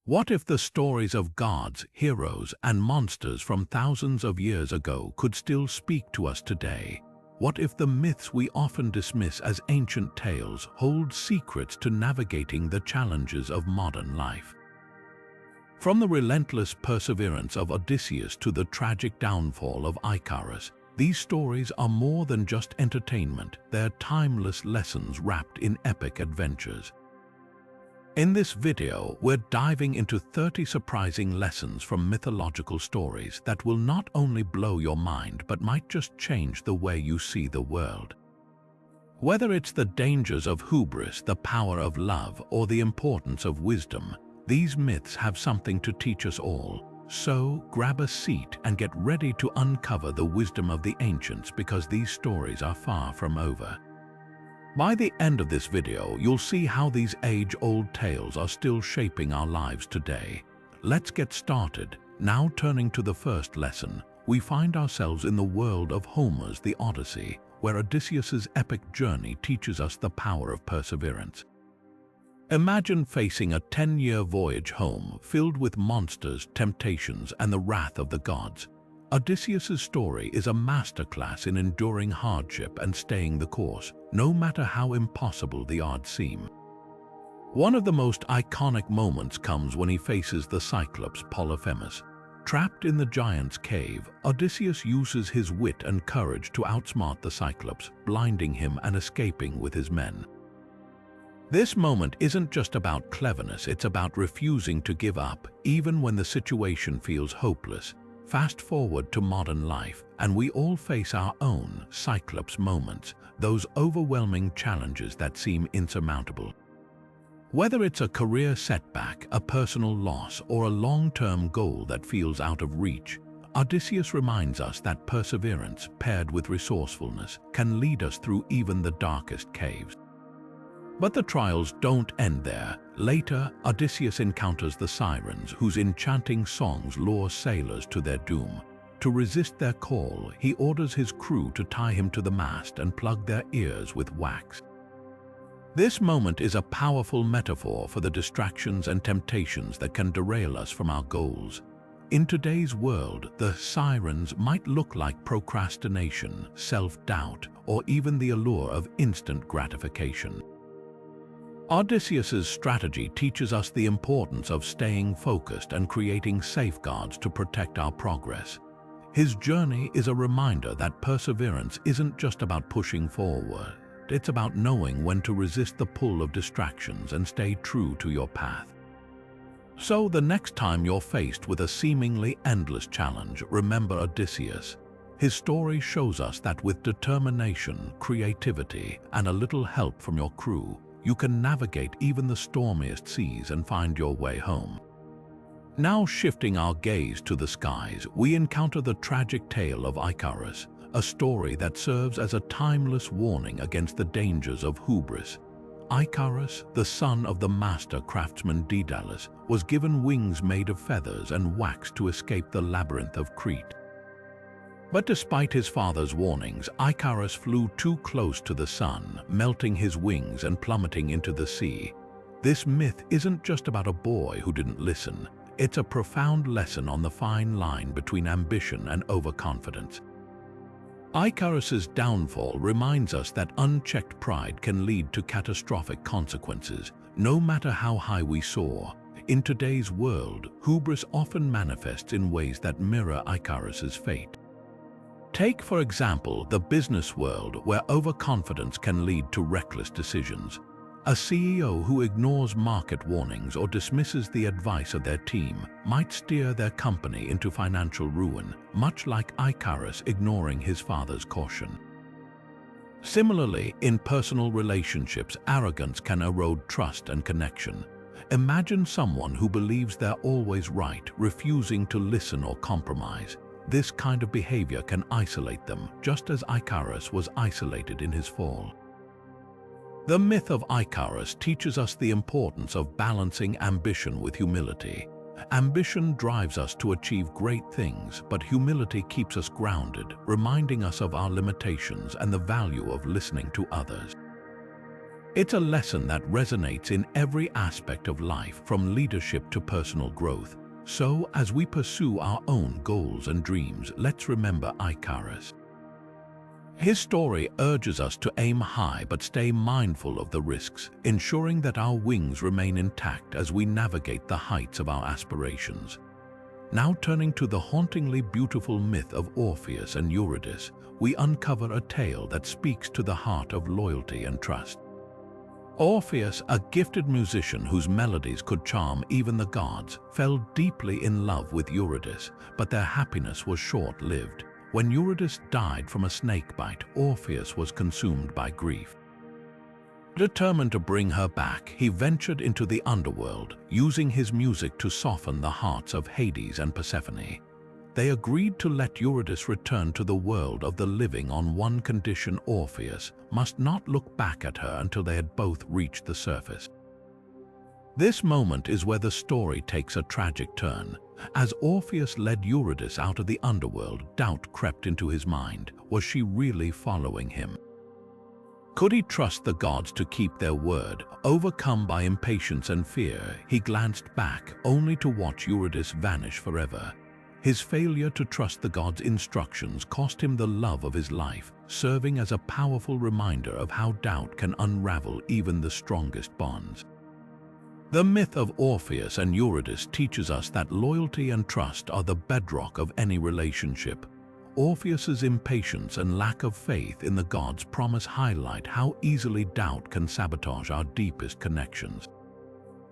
What if the stories of gods, heroes, and monsters from thousands of years ago could still speak to us today? What if the myths we often dismiss as ancient tales hold secrets to navigating the challenges of modern life? From the relentless perseverance of Odysseus to the tragic downfall of Icarus, these stories are more than just entertainment. They're timeless lessons wrapped in epic adventures. In this video, we're diving into 30 surprising lessons from mythological stories that will not only blow your mind but might just change the way you see the world. Whether it's the dangers of hubris, the power of love, or the importance of wisdom, these myths have something to teach us all. So, grab a seat and get ready to uncover the wisdom of the ancients, because these stories are far from over. By the end of this video, you'll see how these age-old tales are still shaping our lives today. Let's get started. Now, turning to the first lesson, we find ourselves in the world of Homer's The Odyssey, where Odysseus's epic journey teaches us the power of perseverance. Imagine facing a 10-year voyage home filled with monsters, temptations, and the wrath of the gods. Odysseus's story is a masterclass in enduring hardship and staying the course, no matter how impossible the odds seem. One of the most iconic moments comes when he faces the Cyclops Polyphemus. Trapped in the giant's cave, Odysseus uses his wit and courage to outsmart the Cyclops, blinding him and escaping with his men. This moment isn't just about cleverness, it's about refusing to give up, even when the situation feels hopeless. Fast forward to modern life, and we all face our own Cyclops moments, those overwhelming challenges that seem insurmountable. Whether it's a career setback, a personal loss, or a long-term goal that feels out of reach, Odysseus reminds us that perseverance, paired with resourcefulness, can lead us through even the darkest caves. But the trials don't end there. Later, Odysseus encounters the sirens, whose enchanting songs lure sailors to their doom. To resist their call, he orders his crew to tie him to the mast and plug their ears with wax. This moment is a powerful metaphor for the distractions and temptations that can derail us from our goals. In today's world, the sirens might look like procrastination, self-doubt, or even the allure of instant gratification. Odysseus's strategy teaches us the importance of staying focused and creating safeguards to protect our progress. His journey is a reminder that perseverance isn't just about pushing forward. It's about knowing when to resist the pull of distractions and stay true to your path. So, the next time you're faced with a seemingly endless challenge, remember Odysseus. His story shows us that with determination, creativity, and a little help from your crew, you can navigate even the stormiest seas and find your way home. Now, shifting our gaze to the skies, we encounter the tragic tale of Icarus, a story that serves as a timeless warning against the dangers of hubris. Icarus, the son of the master craftsman Daedalus, was given wings made of feathers and wax to escape the labyrinth of Crete. But despite his father's warnings, Icarus flew too close to the sun, melting his wings and plummeting into the sea. This myth isn't just about a boy who didn't listen. It's a profound lesson on the fine line between ambition and overconfidence. Icarus's downfall reminds us that unchecked pride can lead to catastrophic consequences, no matter how high we soar. In today's world, hubris often manifests in ways that mirror Icarus's fate. Take, for example, the business world, where overconfidence can lead to reckless decisions. A CEO who ignores market warnings or dismisses the advice of their team might steer their company into financial ruin, much like Icarus ignoring his father's caution. Similarly, in personal relationships, arrogance can erode trust and connection. Imagine someone who believes they're always right, refusing to listen or compromise. This kind of behavior can isolate them, just as Icarus was isolated in his fall. The myth of Icarus teaches us the importance of balancing ambition with humility. Ambition drives us to achieve great things, but humility keeps us grounded, reminding us of our limitations and the value of listening to others. It's a lesson that resonates in every aspect of life, from leadership to personal growth. So, as we pursue our own goals and dreams, let's remember Icarus. His story urges us to aim high but stay mindful of the risks, ensuring that our wings remain intact as we navigate the heights of our aspirations. Now turning to the hauntingly beautiful myth of Orpheus and Eurydice, we uncover a tale that speaks to the heart of loyalty and trust. Orpheus, a gifted musician whose melodies could charm even the gods, fell deeply in love with Eurydice, but their happiness was short-lived. When Eurydice died from a snakebite, Orpheus was consumed by grief. Determined to bring her back, he ventured into the underworld, using his music to soften the hearts of Hades and Persephone. They agreed to let Eurydice return to the world of the living on one condition: Orpheus must not look back at her until they had both reached the surface. This moment is where the story takes a tragic turn. As Orpheus led Eurydice out of the underworld, doubt crept into his mind. Was she really following him? Could he trust the gods to keep their word? Overcome by impatience and fear, he glanced back, only to watch Eurydice vanish forever. His failure to trust the gods' instructions cost him the love of his life, serving as a powerful reminder of how doubt can unravel even the strongest bonds. The myth of Orpheus and Eurydice teaches us that loyalty and trust are the bedrock of any relationship. Orpheus's impatience and lack of faith in the gods' promise highlight how easily doubt can sabotage our deepest connections.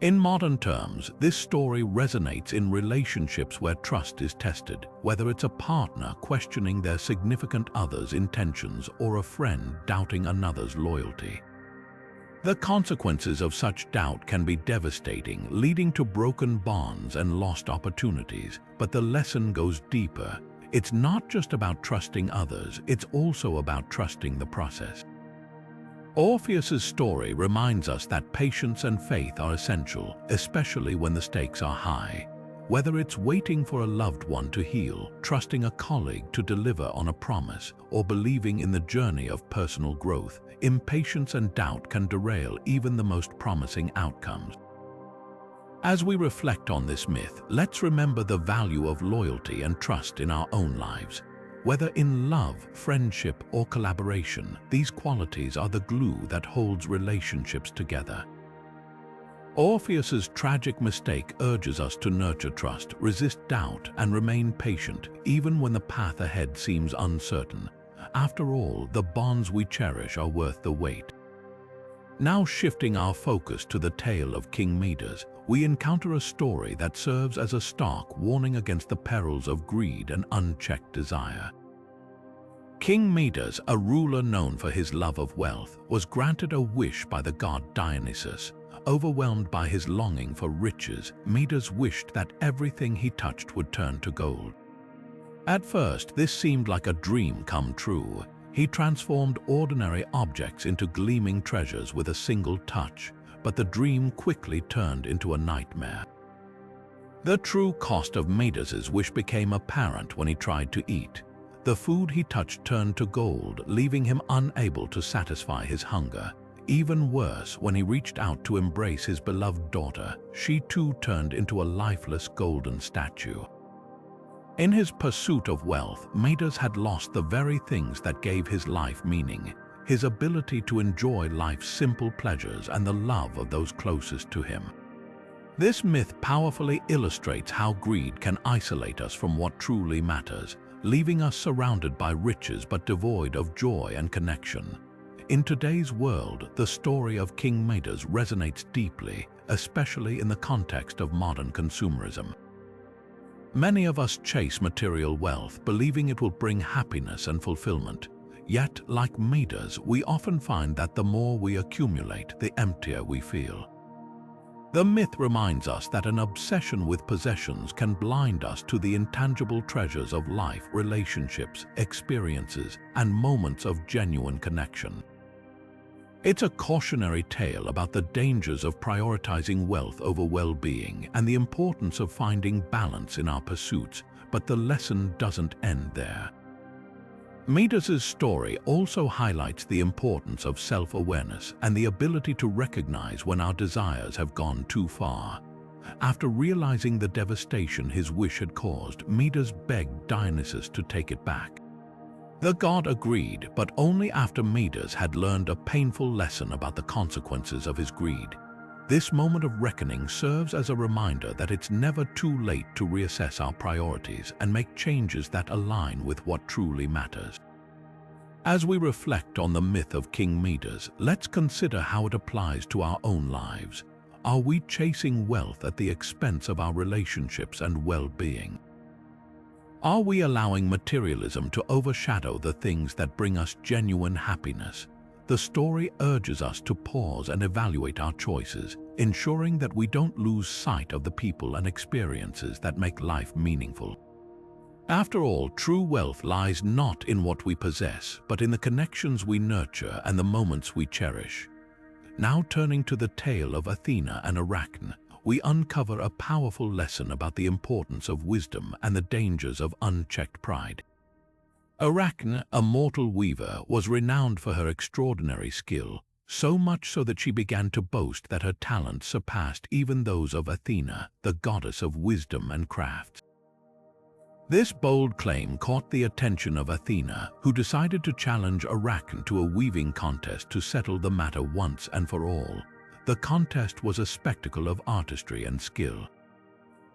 In modern terms, this story resonates in relationships where trust is tested, whether it's a partner questioning their significant other's intentions or a friend doubting another's loyalty. The consequences of such doubt can be devastating, leading to broken bonds and lost opportunities. But the lesson goes deeper. It's not just about trusting others, it's also about trusting the process. Orpheus's story reminds us that patience and faith are essential, especially when the stakes are high. Whether it's waiting for a loved one to heal, trusting a colleague to deliver on a promise, or believing in the journey of personal growth, impatience and doubt can derail even the most promising outcomes. As we reflect on this myth, let's remember the value of loyalty and trust in our own lives. Whether in love, friendship, or collaboration, these qualities are the glue that holds relationships together. Orpheus's tragic mistake urges us to nurture trust, resist doubt, and remain patient, even when the path ahead seems uncertain. After all, the bonds we cherish are worth the wait. Now shifting our focus to the tale of King Midas, we encounter a story that serves as a stark warning against the perils of greed and unchecked desire. King Midas, a ruler known for his love of wealth, was granted a wish by the god Dionysus. Overwhelmed by his longing for riches, Midas wished that everything he touched would turn to gold. At first, this seemed like a dream come true. He transformed ordinary objects into gleaming treasures with a single touch, but the dream quickly turned into a nightmare. The true cost of Midas's wish became apparent when he tried to eat. The food he touched turned to gold, leaving him unable to satisfy his hunger. Even worse, when he reached out to embrace his beloved daughter, she too turned into a lifeless golden statue. In his pursuit of wealth, Midas had lost the very things that gave his life meaning: his ability to enjoy life's simple pleasures and the love of those closest to him. This myth powerfully illustrates how greed can isolate us from what truly matters, leaving us surrounded by riches but devoid of joy and connection. In today's world, the story of King Midas resonates deeply, especially in the context of modern consumerism. Many of us chase material wealth, believing it will bring happiness and fulfillment. Yet, like Midas, we often find that the more we accumulate, the emptier we feel. The myth reminds us that an obsession with possessions can blind us to the intangible treasures of life, relationships, experiences, and moments of genuine connection. It's a cautionary tale about the dangers of prioritizing wealth over well-being and the importance of finding balance in our pursuits, but the lesson doesn't end there. Midas's story also highlights the importance of self-awareness and the ability to recognize when our desires have gone too far. After realizing the devastation his wish had caused, Midas begged Dionysus to take it back. The god agreed, but only after Midas had learned a painful lesson about the consequences of his greed. This moment of reckoning serves as a reminder that it's never too late to reassess our priorities and make changes that align with what truly matters. As we reflect on the myth of King Midas, let's consider how it applies to our own lives. Are we chasing wealth at the expense of our relationships and well-being? Are we allowing materialism to overshadow the things that bring us genuine happiness? The story urges us to pause and evaluate our choices, ensuring that we don't lose sight of the people and experiences that make life meaningful. After all, true wealth lies not in what we possess, but in the connections we nurture and the moments we cherish. Now turning to the tale of Athena and Arachne, we uncover a powerful lesson about the importance of wisdom and the dangers of unchecked pride. Arachne, a mortal weaver, was renowned for her extraordinary skill, so much so that she began to boast that her talents surpassed even those of Athena, the goddess of wisdom and crafts. This bold claim caught the attention of Athena, who decided to challenge Arachne to a weaving contest to settle the matter once and for all. The contest was a spectacle of artistry and skill.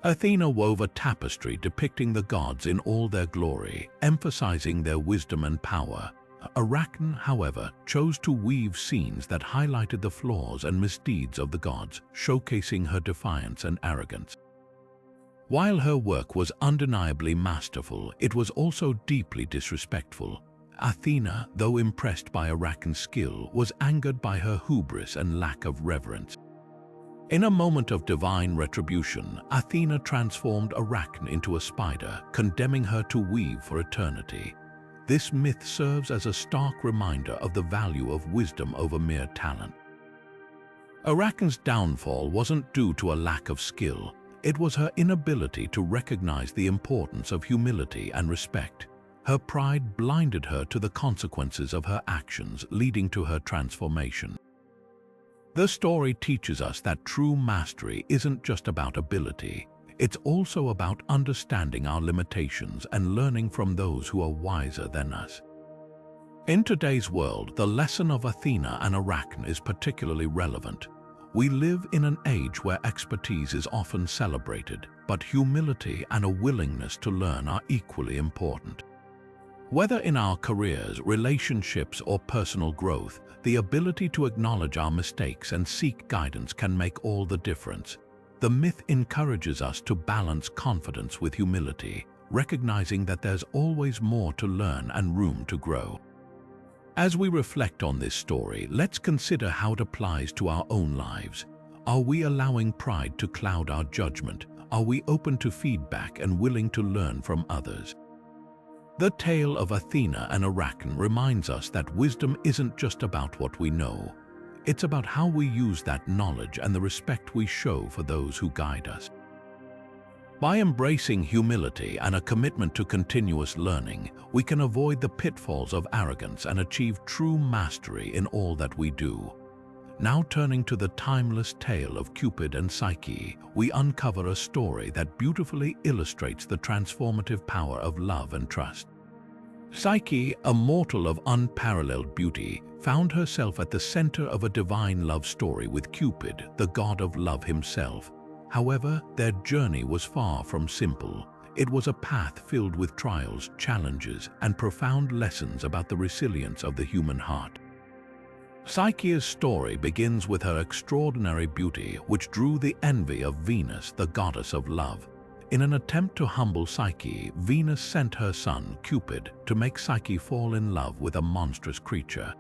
Athena wove a tapestry depicting the gods in all their glory, emphasizing their wisdom and power. Arachne, however, chose to weave scenes that highlighted the flaws and misdeeds of the gods, showcasing her defiance and arrogance. While her work was undeniably masterful, it was also deeply disrespectful. Athena, though impressed by Arachne's skill, was angered by her hubris and lack of reverence. In a moment of divine retribution, Athena transformed Arachne into a spider, condemning her to weave for eternity. This myth serves as a stark reminder of the value of wisdom over mere talent. Arachne's downfall wasn't due to a lack of skill. It was her inability to recognize the importance of humility and respect. Her pride blinded her to the consequences of her actions, leading to her transformation. The story teaches us that true mastery isn't just about ability. It's also about understanding our limitations and learning from those who are wiser than us. In today's world, the lesson of Athena and Arachne is particularly relevant. We live in an age where expertise is often celebrated, but humility and a willingness to learn are equally important. Whether in our careers, relationships, or personal growth, the ability to acknowledge our mistakes and seek guidance can make all the difference. The myth encourages us to balance confidence with humility, recognizing that there's always more to learn and room to grow. As we reflect on this story, let's consider how it applies to our own lives. Are we allowing pride to cloud our judgment? Are we open to feedback and willing to learn from others? The tale of Athena and Arachne reminds us that wisdom isn't just about what we know. It's about how we use that knowledge and the respect we show for those who guide us. By embracing humility and a commitment to continuous learning, we can avoid the pitfalls of arrogance and achieve true mastery in all that we do. Now turning to the timeless tale of Cupid and Psyche, we uncover a story that beautifully illustrates the transformative power of love and trust. Psyche, a mortal of unparalleled beauty, found herself at the center of a divine love story with Cupid, the god of love himself. However, their journey was far from simple. It was a path filled with trials, challenges, and profound lessons about the resilience of the human heart. Psyche's story begins with her extraordinary beauty, which drew the envy of Venus, the goddess of love. In an attempt to humble Psyche, Venus sent her son, Cupid, to make Psyche fall in love with a monstrous creature.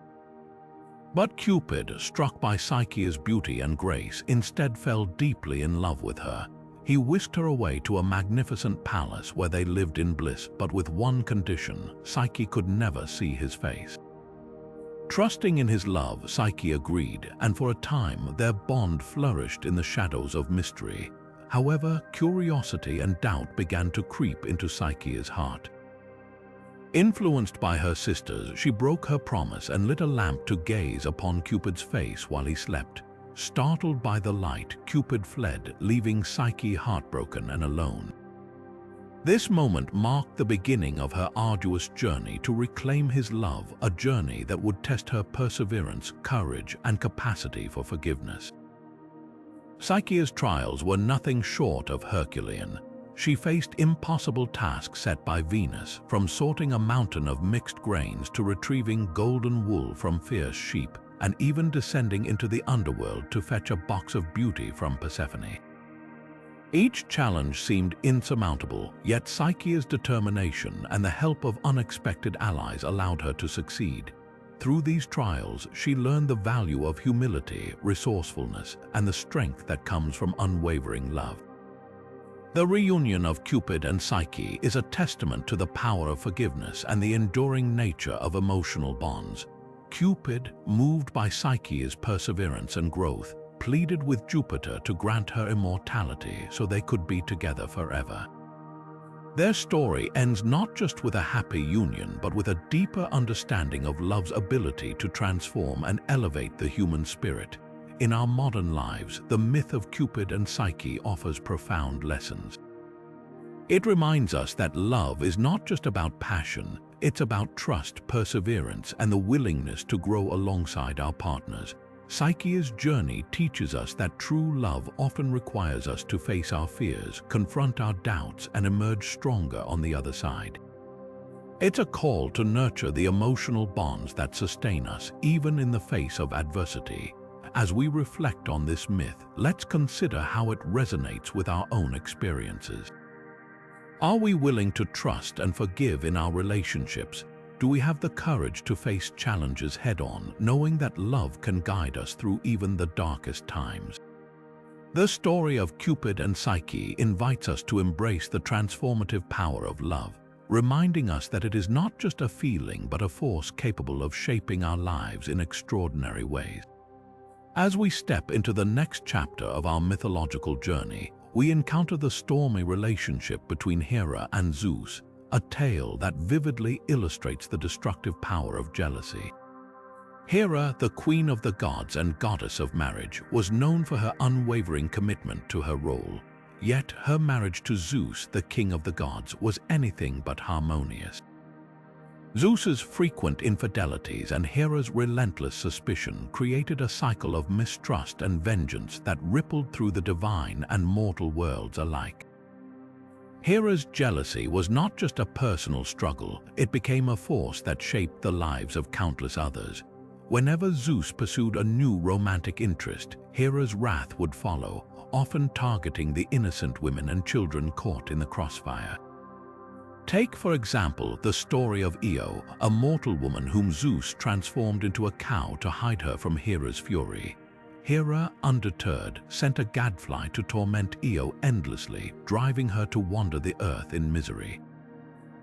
But Cupid, struck by Psyche's beauty and grace, instead fell deeply in love with her. He whisked her away to a magnificent palace where they lived in bliss, but with one condition: Psyche could never see his face. Trusting in his love, Psyche agreed, and for a time their bond flourished in the shadows of mystery. However, curiosity and doubt began to creep into Psyche's heart. Influenced by her sisters, she broke her promise and lit a lamp to gaze upon Cupid's face while he slept. Startled by the light, Cupid fled, leaving Psyche heartbroken and alone. This moment marked the beginning of her arduous journey to reclaim his love, a journey that would test her perseverance, courage, and capacity for forgiveness. Psyche's trials were nothing short of Herculean. She faced impossible tasks set by Venus, from sorting a mountain of mixed grains to retrieving golden wool from fierce sheep, and even descending into the underworld to fetch a box of beauty from Persephone. Each challenge seemed insurmountable, yet Psyche's determination and the help of unexpected allies allowed her to succeed. Through these trials, she learned the value of humility, resourcefulness, and the strength that comes from unwavering love. The reunion of Cupid and Psyche is a testament to the power of forgiveness and the enduring nature of emotional bonds. Cupid, moved by Psyche's perseverance and growth, pleaded with Jupiter to grant her immortality so they could be together forever. Their story ends not just with a happy union, but with a deeper understanding of love's ability to transform and elevate the human spirit. In our modern lives, the myth of Cupid and Psyche offers profound lessons. It reminds us that love is not just about passion, it's about trust, perseverance, and the willingness to grow alongside our partners. Psyche's journey teaches us that true love often requires us to face our fears, confront our doubts, and emerge stronger on the other side. It's a call to nurture the emotional bonds that sustain us, even in the face of adversity. As we reflect on this myth, let's consider how it resonates with our own experiences. Are we willing to trust and forgive in our relationships? Do we have the courage to face challenges head-on, knowing that love can guide us through even the darkest times? The story of Cupid and Psyche invites us to embrace the transformative power of love, reminding us that it is not just a feeling but a force capable of shaping our lives in extraordinary ways. As we step into the next chapter of our mythological journey, we encounter the stormy relationship between Hera and Zeus, a tale that vividly illustrates the destructive power of jealousy. Hera, the queen of the gods and goddess of marriage, was known for her unwavering commitment to her role. Yet her marriage to Zeus, the king of the gods, was anything but harmonious. Zeus's frequent infidelities and Hera's relentless suspicion created a cycle of mistrust and vengeance that rippled through the divine and mortal worlds alike. Hera's jealousy was not just a personal struggle, it became a force that shaped the lives of countless others. Whenever Zeus pursued a new romantic interest, Hera's wrath would follow, often targeting the innocent women and children caught in the crossfire. Take, for example, the story of Io, a mortal woman whom Zeus transformed into a cow to hide her from Hera's fury. Hera, undeterred, sent a gadfly to torment Io endlessly, driving her to wander the earth in misery.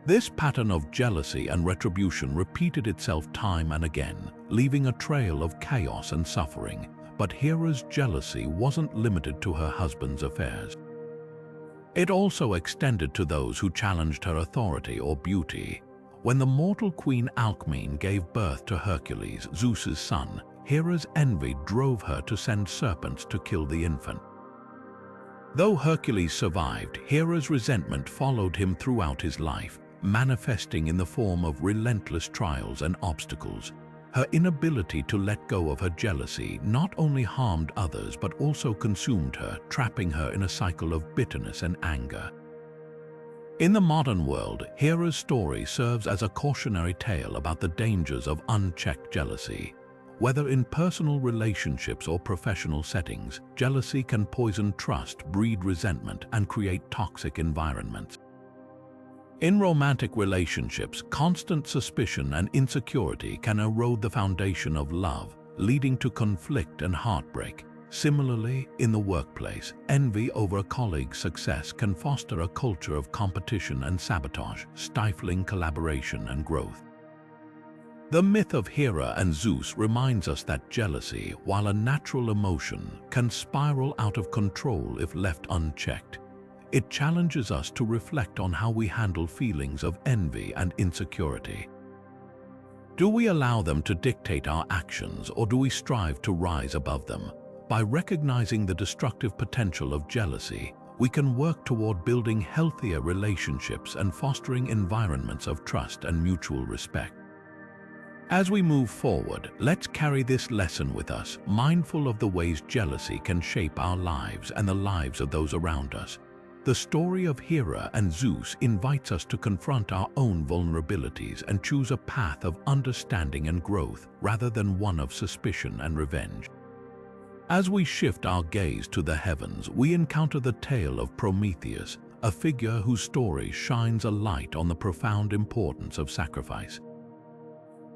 This pattern of jealousy and retribution repeated itself time and again, leaving a trail of chaos and suffering. But Hera's jealousy wasn't limited to her husband's affairs. It also extended to those who challenged her authority or beauty. When the mortal queen Alcmene gave birth to Hercules, Zeus's son, Hera's envy drove her to send serpents to kill the infant. Though Hercules survived, Hera's resentment followed him throughout his life, manifesting in the form of relentless trials and obstacles. Her inability to let go of her jealousy not only harmed others but also consumed her, trapping her in a cycle of bitterness and anger. In the modern world, Hera's story serves as a cautionary tale about the dangers of unchecked jealousy. Whether in personal relationships or professional settings, jealousy can poison trust, breed resentment, and create toxic environments. In romantic relationships, constant suspicion and insecurity can erode the foundation of love, leading to conflict and heartbreak. Similarly, in the workplace, envy over a colleague's success can foster a culture of competition and sabotage, stifling collaboration and growth. The myth of Hera and Zeus reminds us that jealousy, while a natural emotion, can spiral out of control if left unchecked. it challenges us to reflect on how we handle feelings of envy and insecurity. Do we allow them to dictate our actions, or do we strive to rise above them? By recognizing the destructive potential of jealousy, we can work toward building healthier relationships and fostering environments of trust and mutual respect. As we move forward, let's carry this lesson with us, mindful of the ways jealousy can shape our lives and the lives of those around us. The story of Hera and Zeus invites us to confront our own vulnerabilities and choose a path of understanding and growth rather than one of suspicion and revenge. As we shift our gaze to the heavens, we encounter the tale of Prometheus, a figure whose story shines a light on the profound importance of sacrifice.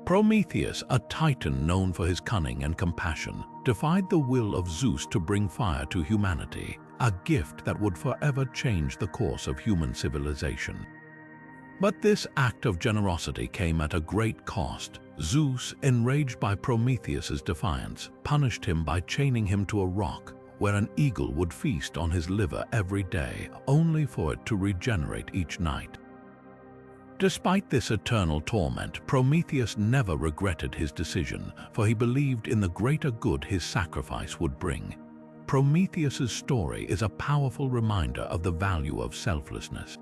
Prometheus, a titan known for his cunning and compassion, defied the will of Zeus to bring fire to humanity, a gift that would forever change the course of human civilization. But this act of generosity came at a great cost. Zeus, enraged by Prometheus's defiance, punished him by chaining him to a rock where an eagle would feast on his liver every day, only for it to regenerate each night. Despite this eternal torment, Prometheus never regretted his decision, for he believed in the greater good his sacrifice would bring. Prometheus's story is a powerful reminder of the value of selflessness.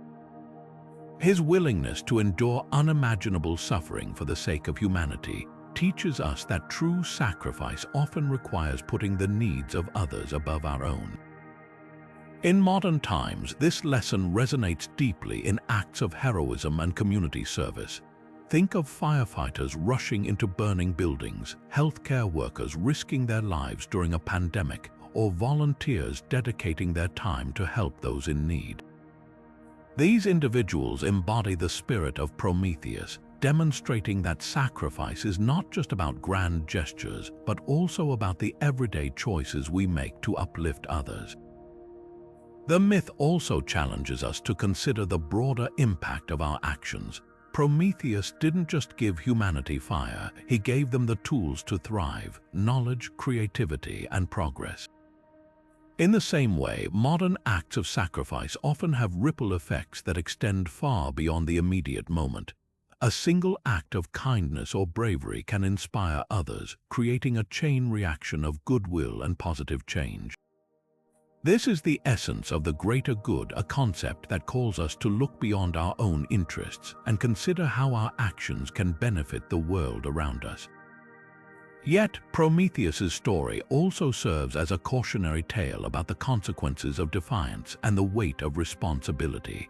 His willingness to endure unimaginable suffering for the sake of humanity teaches us that true sacrifice often requires putting the needs of others above our own. In modern times, this lesson resonates deeply in acts of heroism and community service. Think of firefighters rushing into burning buildings, healthcare workers risking their lives during a pandemic, or volunteers dedicating their time to help those in need. These individuals embody the spirit of Prometheus, demonstrating that sacrifice is not just about grand gestures, but also about the everyday choices we make to uplift others. The myth also challenges us to consider the broader impact of our actions. Prometheus didn't just give humanity fire, he gave them the tools to thrive: knowledge, creativity, and progress. In the same way, modern acts of sacrifice often have ripple effects that extend far beyond the immediate moment. A single act of kindness or bravery can inspire others, creating a chain reaction of goodwill and positive change. This is the essence of the greater good, a concept that calls us to look beyond our own interests and consider how our actions can benefit the world around us. Yet, Prometheus's story also serves as a cautionary tale about the consequences of defiance and the weight of responsibility.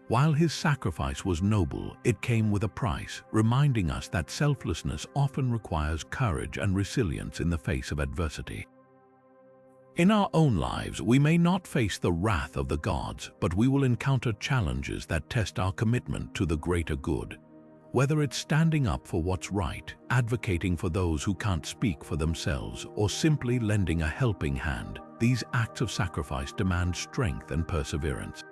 While his sacrifice was noble, it came with a price, reminding us that selflessness often requires courage and resilience in the face of adversity. In our own lives, we may not face the wrath of the gods, but we will encounter challenges that test our commitment to the greater good. Whether it's standing up for what's right, advocating for those who can't speak for themselves, or simply lending a helping hand, these acts of sacrifice demand strength and perseverance.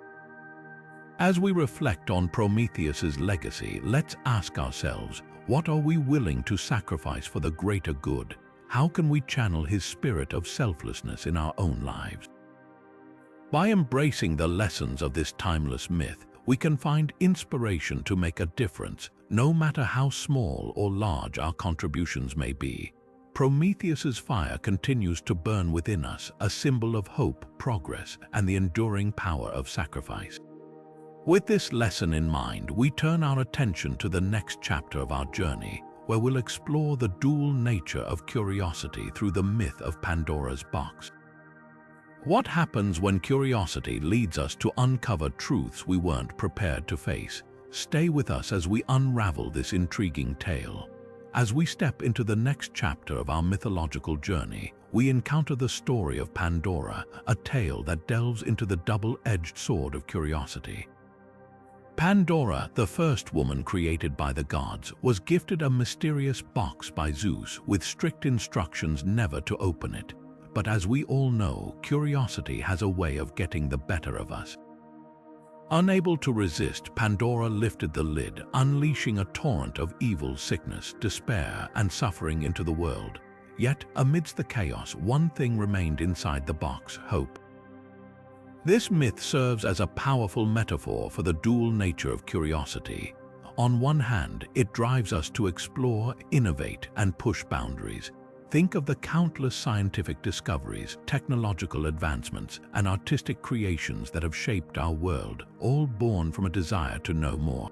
As we reflect on Prometheus's legacy, let's ask ourselves, what are we willing to sacrifice for the greater good? How can we channel his spirit of selflessness in our own lives? By embracing the lessons of this timeless myth, we can find inspiration to make a difference, no matter how small or large our contributions may be. Prometheus's fire continues to burn within us, a symbol of hope, progress, and the enduring power of sacrifice. With this lesson in mind, we turn our attention to the next chapter of our journey, where we'll explore the dual nature of curiosity through the myth of Pandora's box. What happens when curiosity leads us to uncover truths we weren't prepared to face? Stay with us as we unravel this intriguing tale. As we step into the next chapter of our mythological journey, we encounter the story of Pandora, a tale that delves into the double-edged sword of curiosity. Pandora, the first woman created by the gods, was gifted a mysterious box by Zeus with strict instructions never to open it. But as we all know, curiosity has a way of getting the better of us. Unable to resist, Pandora lifted the lid, unleashing a torrent of evil, sickness, despair, and suffering into the world. Yet, amidst the chaos, one thing remained inside the box: hope. This myth serves as a powerful metaphor for the dual nature of curiosity. On one hand, it drives us to explore, innovate, and push boundaries. Think of the countless scientific discoveries, technological advancements, and artistic creations that have shaped our world, all born from a desire to know more.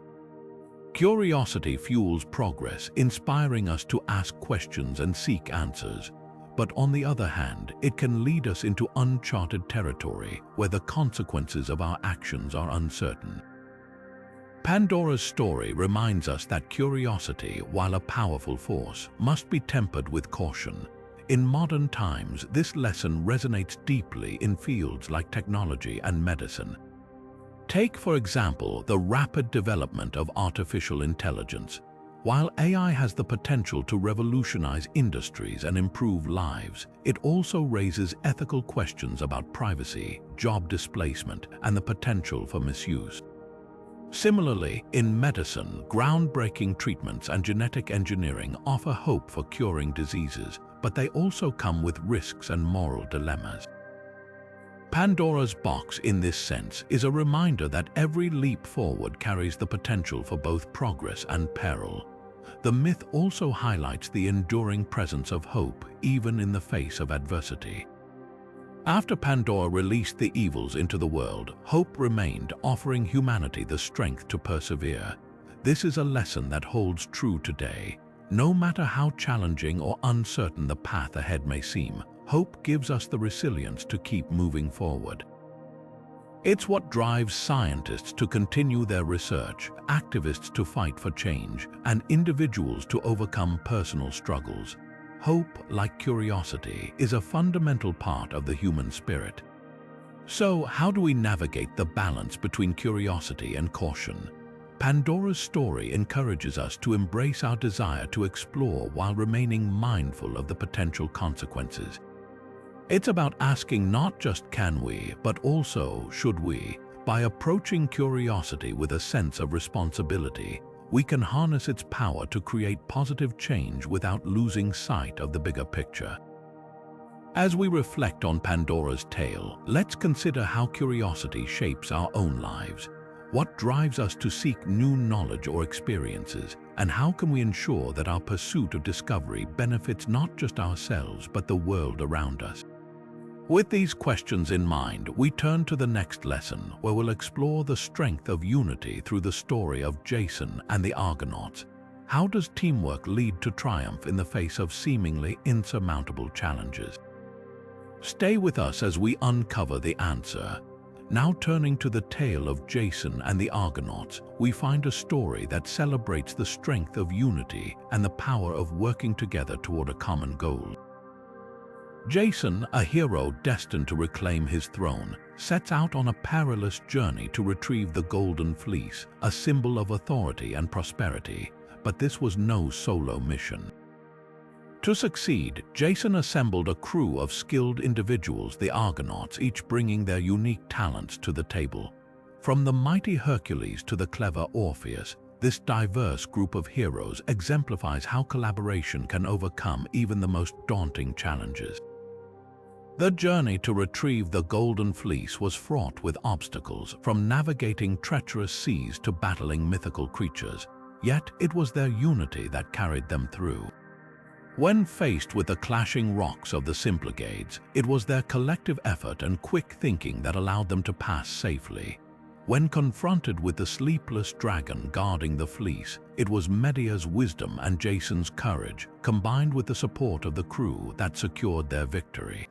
Curiosity fuels progress, inspiring us to ask questions and seek answers. But on the other hand, it can lead us into uncharted territory where the consequences of our actions are uncertain. Pandora's story reminds us that curiosity, while a powerful force, must be tempered with caution. In modern times, this lesson resonates deeply in fields like technology and medicine. Take, for example, the rapid development of artificial intelligence. While AI has the potential to revolutionize industries and improve lives, it also raises ethical questions about privacy, job displacement, and the potential for misuse. Similarly, in medicine, groundbreaking treatments and genetic engineering offer hope for curing diseases, but they also come with risks and moral dilemmas. Pandora's box, in this sense, is a reminder that every leap forward carries the potential for both progress and peril. The myth also highlights the enduring presence of hope, even in the face of adversity. After Pandora released the evils into the world, hope remained, offering humanity the strength to persevere. This is a lesson that holds true today. No matter how challenging or uncertain the path ahead may seem, hope gives us the resilience to keep moving forward. It's what drives scientists to continue their research, activists to fight for change, and individuals to overcome personal struggles. Hope, like curiosity, is a fundamental part of the human spirit. So, how do we navigate the balance between curiosity and caution? Pandora's story encourages us to embrace our desire to explore while remaining mindful of the potential consequences. It's about asking not just can we, but also should we. By approaching curiosity with a sense of responsibility, we can harness its power to create positive change without losing sight of the bigger picture. As we reflect on Pandora's tale, let's consider how curiosity shapes our own lives. What drives us to seek new knowledge or experiences, and how can we ensure that our pursuit of discovery benefits not just ourselves but the world around us? With these questions in mind, we turn to the next lesson, where we'll explore the strength of unity through the story of Jason and the Argonauts. How does teamwork lead to triumph in the face of seemingly insurmountable challenges? Stay with us as we uncover the answer. Now turning to the tale of Jason and the Argonauts, we find a story that celebrates the strength of unity and the power of working together toward a common goal. Jason, a hero destined to reclaim his throne, sets out on a perilous journey to retrieve the Golden Fleece, a symbol of authority and prosperity. But this was no solo mission. To succeed, Jason assembled a crew of skilled individuals, the Argonauts, each bringing their unique talents to the table. From the mighty Hercules to the clever Orpheus, this diverse group of heroes exemplifies how collaboration can overcome even the most daunting challenges. The journey to retrieve the Golden Fleece was fraught with obstacles, from navigating treacherous seas to battling mythical creatures, yet it was their unity that carried them through. When faced with the clashing rocks of the Symplegades, it was their collective effort and quick thinking that allowed them to pass safely. When confronted with the sleepless dragon guarding the fleece, it was Medea's wisdom and Jason's courage, combined with the support of the crew, that secured their victory.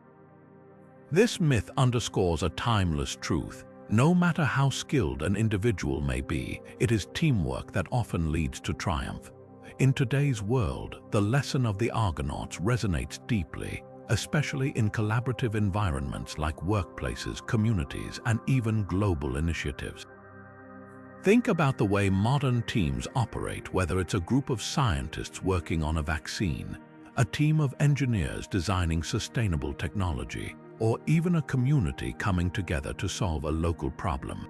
This myth underscores a timeless truth. No matter how skilled an individual may be, it is teamwork that often leads to triumph. In today's world, the lesson of the Argonauts resonates deeply, especially in collaborative environments like workplaces, communities, and even global initiatives. Think about the way modern teams operate, whether it's a group of scientists working on a vaccine, a team of engineers designing sustainable technology, or even a community coming together to solve a local problem.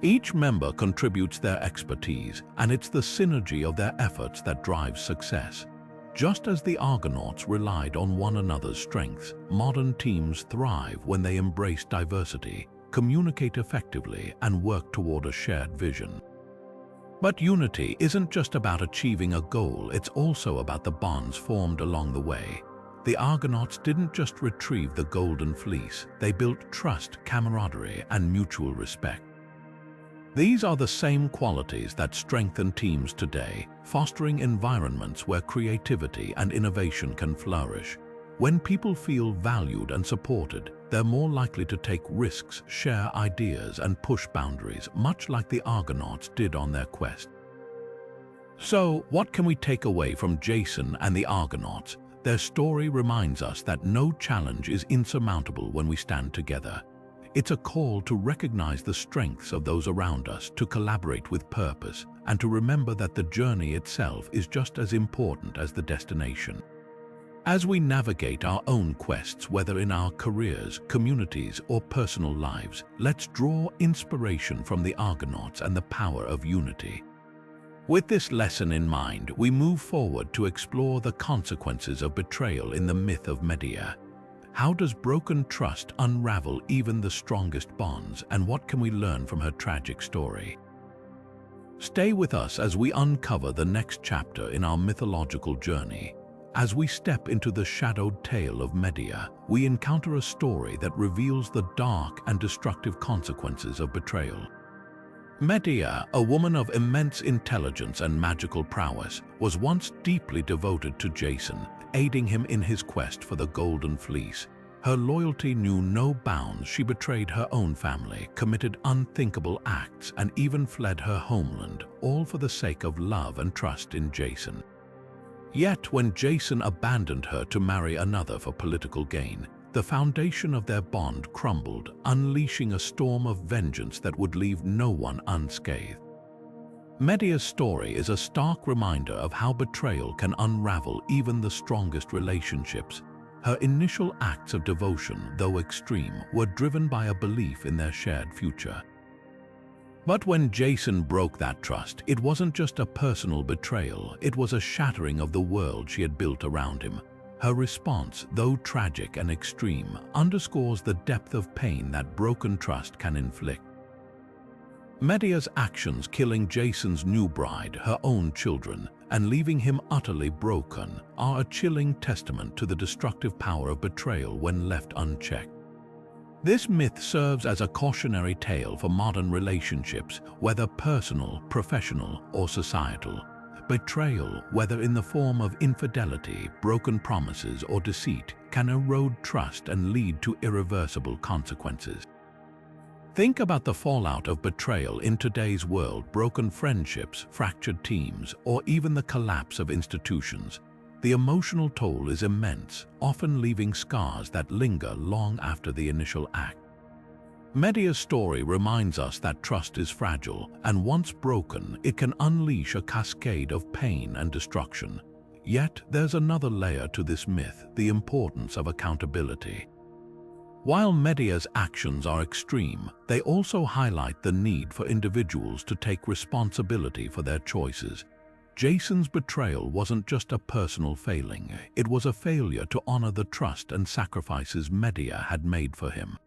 Each member contributes their expertise, and it's the synergy of their efforts that drives success. Just as the Argonauts relied on one another's strengths, modern teams thrive when they embrace diversity, communicate effectively, and work toward a shared vision. But unity isn't just about achieving a goal, it's also about the bonds formed along the way. The Argonauts didn't just retrieve the golden fleece, they built trust, camaraderie, and mutual respect. These are the same qualities that strengthen teams today, fostering environments where creativity and innovation can flourish. When people feel valued and supported, they're more likely to take risks, share ideas, and push boundaries, much like the Argonauts did on their quest. So, what can we take away from Jason and the Argonauts? Their story reminds us that no challenge is insurmountable when we stand together. It's a call to recognize the strengths of those around us, to collaborate with purpose, and to remember that the journey itself is just as important as the destination. As we navigate our own quests, whether in our careers, communities, or personal lives, let's draw inspiration from the Argonauts and the power of unity. With this lesson in mind, we move forward to explore the consequences of betrayal in the myth of Medea. How does broken trust unravel even the strongest bonds, and what can we learn from her tragic story? Stay with us as we uncover the next chapter in our mythological journey. As we step into the shadowed tale of Medea, we encounter a story that reveals the dark and destructive consequences of betrayal. Medea, a woman of immense intelligence and magical prowess, was once deeply devoted to Jason, aiding him in his quest for the Golden Fleece. Her loyalty knew no bounds. She betrayed her own family, committed unthinkable acts, and even fled her homeland, all for the sake of love and trust in Jason. Yet, when Jason abandoned her to marry another for political gain, the foundation of their bond crumbled, unleashing a storm of vengeance that would leave no one unscathed. Medea's story is a stark reminder of how betrayal can unravel even the strongest relationships. Her initial acts of devotion, though extreme, were driven by a belief in their shared future. But when Jason broke that trust, it wasn't just a personal betrayal, it was a shattering of the world she had built around him. Her response, though tragic and extreme, underscores the depth of pain that broken trust can inflict. Medea's actions, killing Jason's new bride, her own children, and leaving him utterly broken, are a chilling testament to the destructive power of betrayal when left unchecked. This myth serves as a cautionary tale for modern relationships, whether personal, professional, or societal. Betrayal, whether in the form of infidelity, broken promises, or deceit, can erode trust and lead to irreversible consequences. Think about the fallout of betrayal in today's world: broken friendships, fractured teams, or even the collapse of institutions. The emotional toll is immense, often leaving scars that linger long after the initial act. Medea's story reminds us that trust is fragile, and once broken, it can unleash a cascade of pain and destruction. Yet, there's another layer to this myth: the importance of accountability. While Medea's actions are extreme, they also highlight the need for individuals to take responsibility for their choices. Jason's betrayal wasn't just a personal failing, it was a failure to honor the trust and sacrifices Medea had made for him.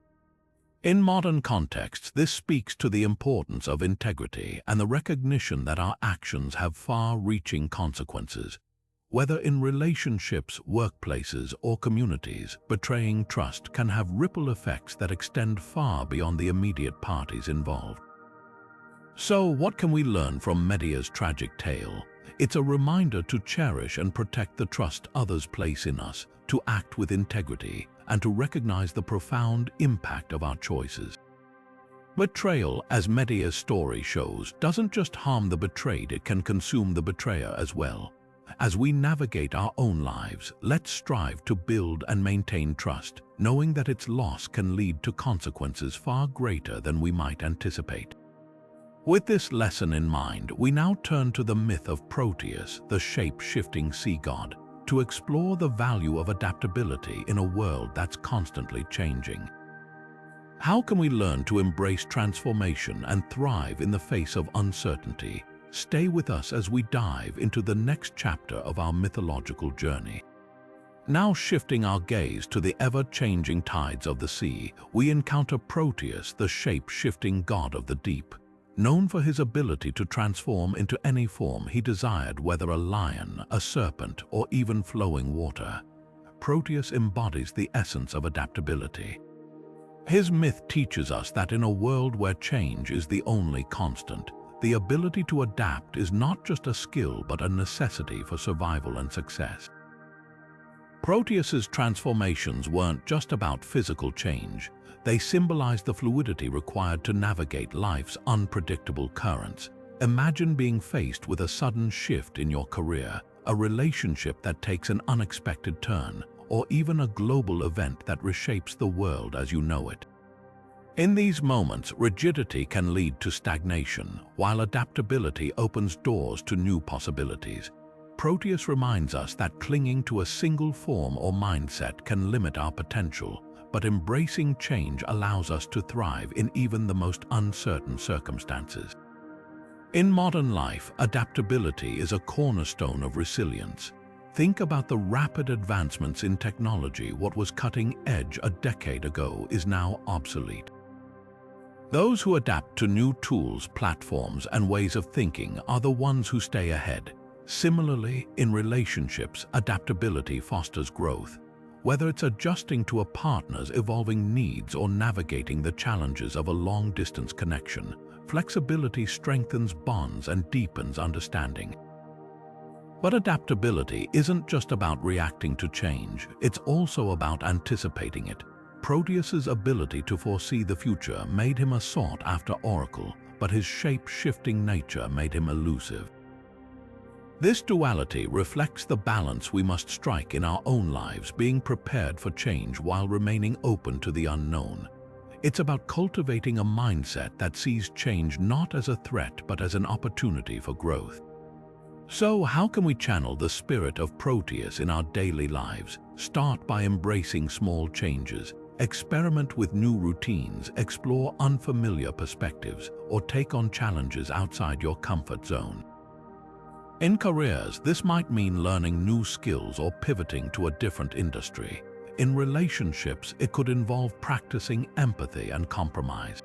In modern contexts, this speaks to the importance of integrity and the recognition that our actions have far-reaching consequences. Whether in relationships, workplaces, or communities, betraying trust can have ripple effects that extend far beyond the immediate parties involved. So, what can we learn from Medea's tragic tale? It's a reminder to cherish and protect the trust others place in us, to act with integrity, and to recognize the profound impact of our choices. Betrayal, as Medea's story shows, doesn't just harm the betrayed, it can consume the betrayer as well. As we navigate our own lives, let's strive to build and maintain trust, knowing that its loss can lead to consequences far greater than we might anticipate. With this lesson in mind, we now turn to the myth of Proteus, the shape-shifting sea god, to explore the value of adaptability in a world that's constantly changing. How can we learn to embrace transformation and thrive in the face of uncertainty? Stay with us as we dive into the next chapter of our mythological journey. Now shifting our gaze to the ever-changing tides of the sea, we encounter Proteus, the shape-shifting god of the deep. Known for his ability to transform into any form he desired, whether a lion, a serpent, or even flowing water, Proteus embodies the essence of adaptability. His myth teaches us that in a world where change is the only constant, the ability to adapt is not just a skill but a necessity for survival and success. Proteus's transformations weren't just about physical change. They symbolized the fluidity required to navigate life's unpredictable currents. Imagine being faced with a sudden shift in your career, a relationship that takes an unexpected turn, or even a global event that reshapes the world as you know it. In these moments, rigidity can lead to stagnation, while adaptability opens doors to new possibilities. Proteus reminds us that clinging to a single form or mindset can limit our potential, but embracing change allows us to thrive in even the most uncertain circumstances. In modern life, adaptability is a cornerstone of resilience. Think about the rapid advancements in technology. What was cutting edge a decade ago is now obsolete. Those who adapt to new tools, platforms, and ways of thinking are the ones who stay ahead. Similarly, in relationships, adaptability fosters growth. Whether it's adjusting to a partner's evolving needs or navigating the challenges of a long-distance connection, flexibility strengthens bonds and deepens understanding. But adaptability isn't just about reacting to change, it's also about anticipating it. Proteus's ability to foresee the future made him a sought-after oracle, but his shape-shifting nature made him elusive. This duality reflects the balance we must strike in our own lives, being prepared for change while remaining open to the unknown. It's about cultivating a mindset that sees change not as a threat but as an opportunity for growth. So, how can we channel the spirit of Proteus in our daily lives? Start by embracing small changes. Experiment with new routines, explore unfamiliar perspectives, or take on challenges outside your comfort zone. In careers, this might mean learning new skills or pivoting to a different industry. In relationships, it could involve practicing empathy and compromise.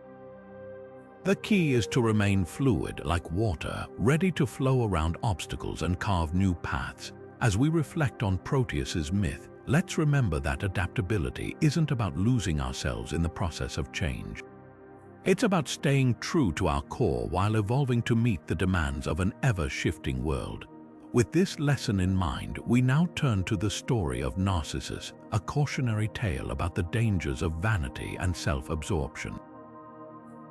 The key is to remain fluid like water, ready to flow around obstacles and carve new paths. As we reflect on Proteus's myth, let's remember that adaptability isn't about losing ourselves in the process of change. It's about staying true to our core while evolving to meet the demands of an ever-shifting world. With this lesson in mind, we now turn to the story of Narcissus, a cautionary tale about the dangers of vanity and self-absorption.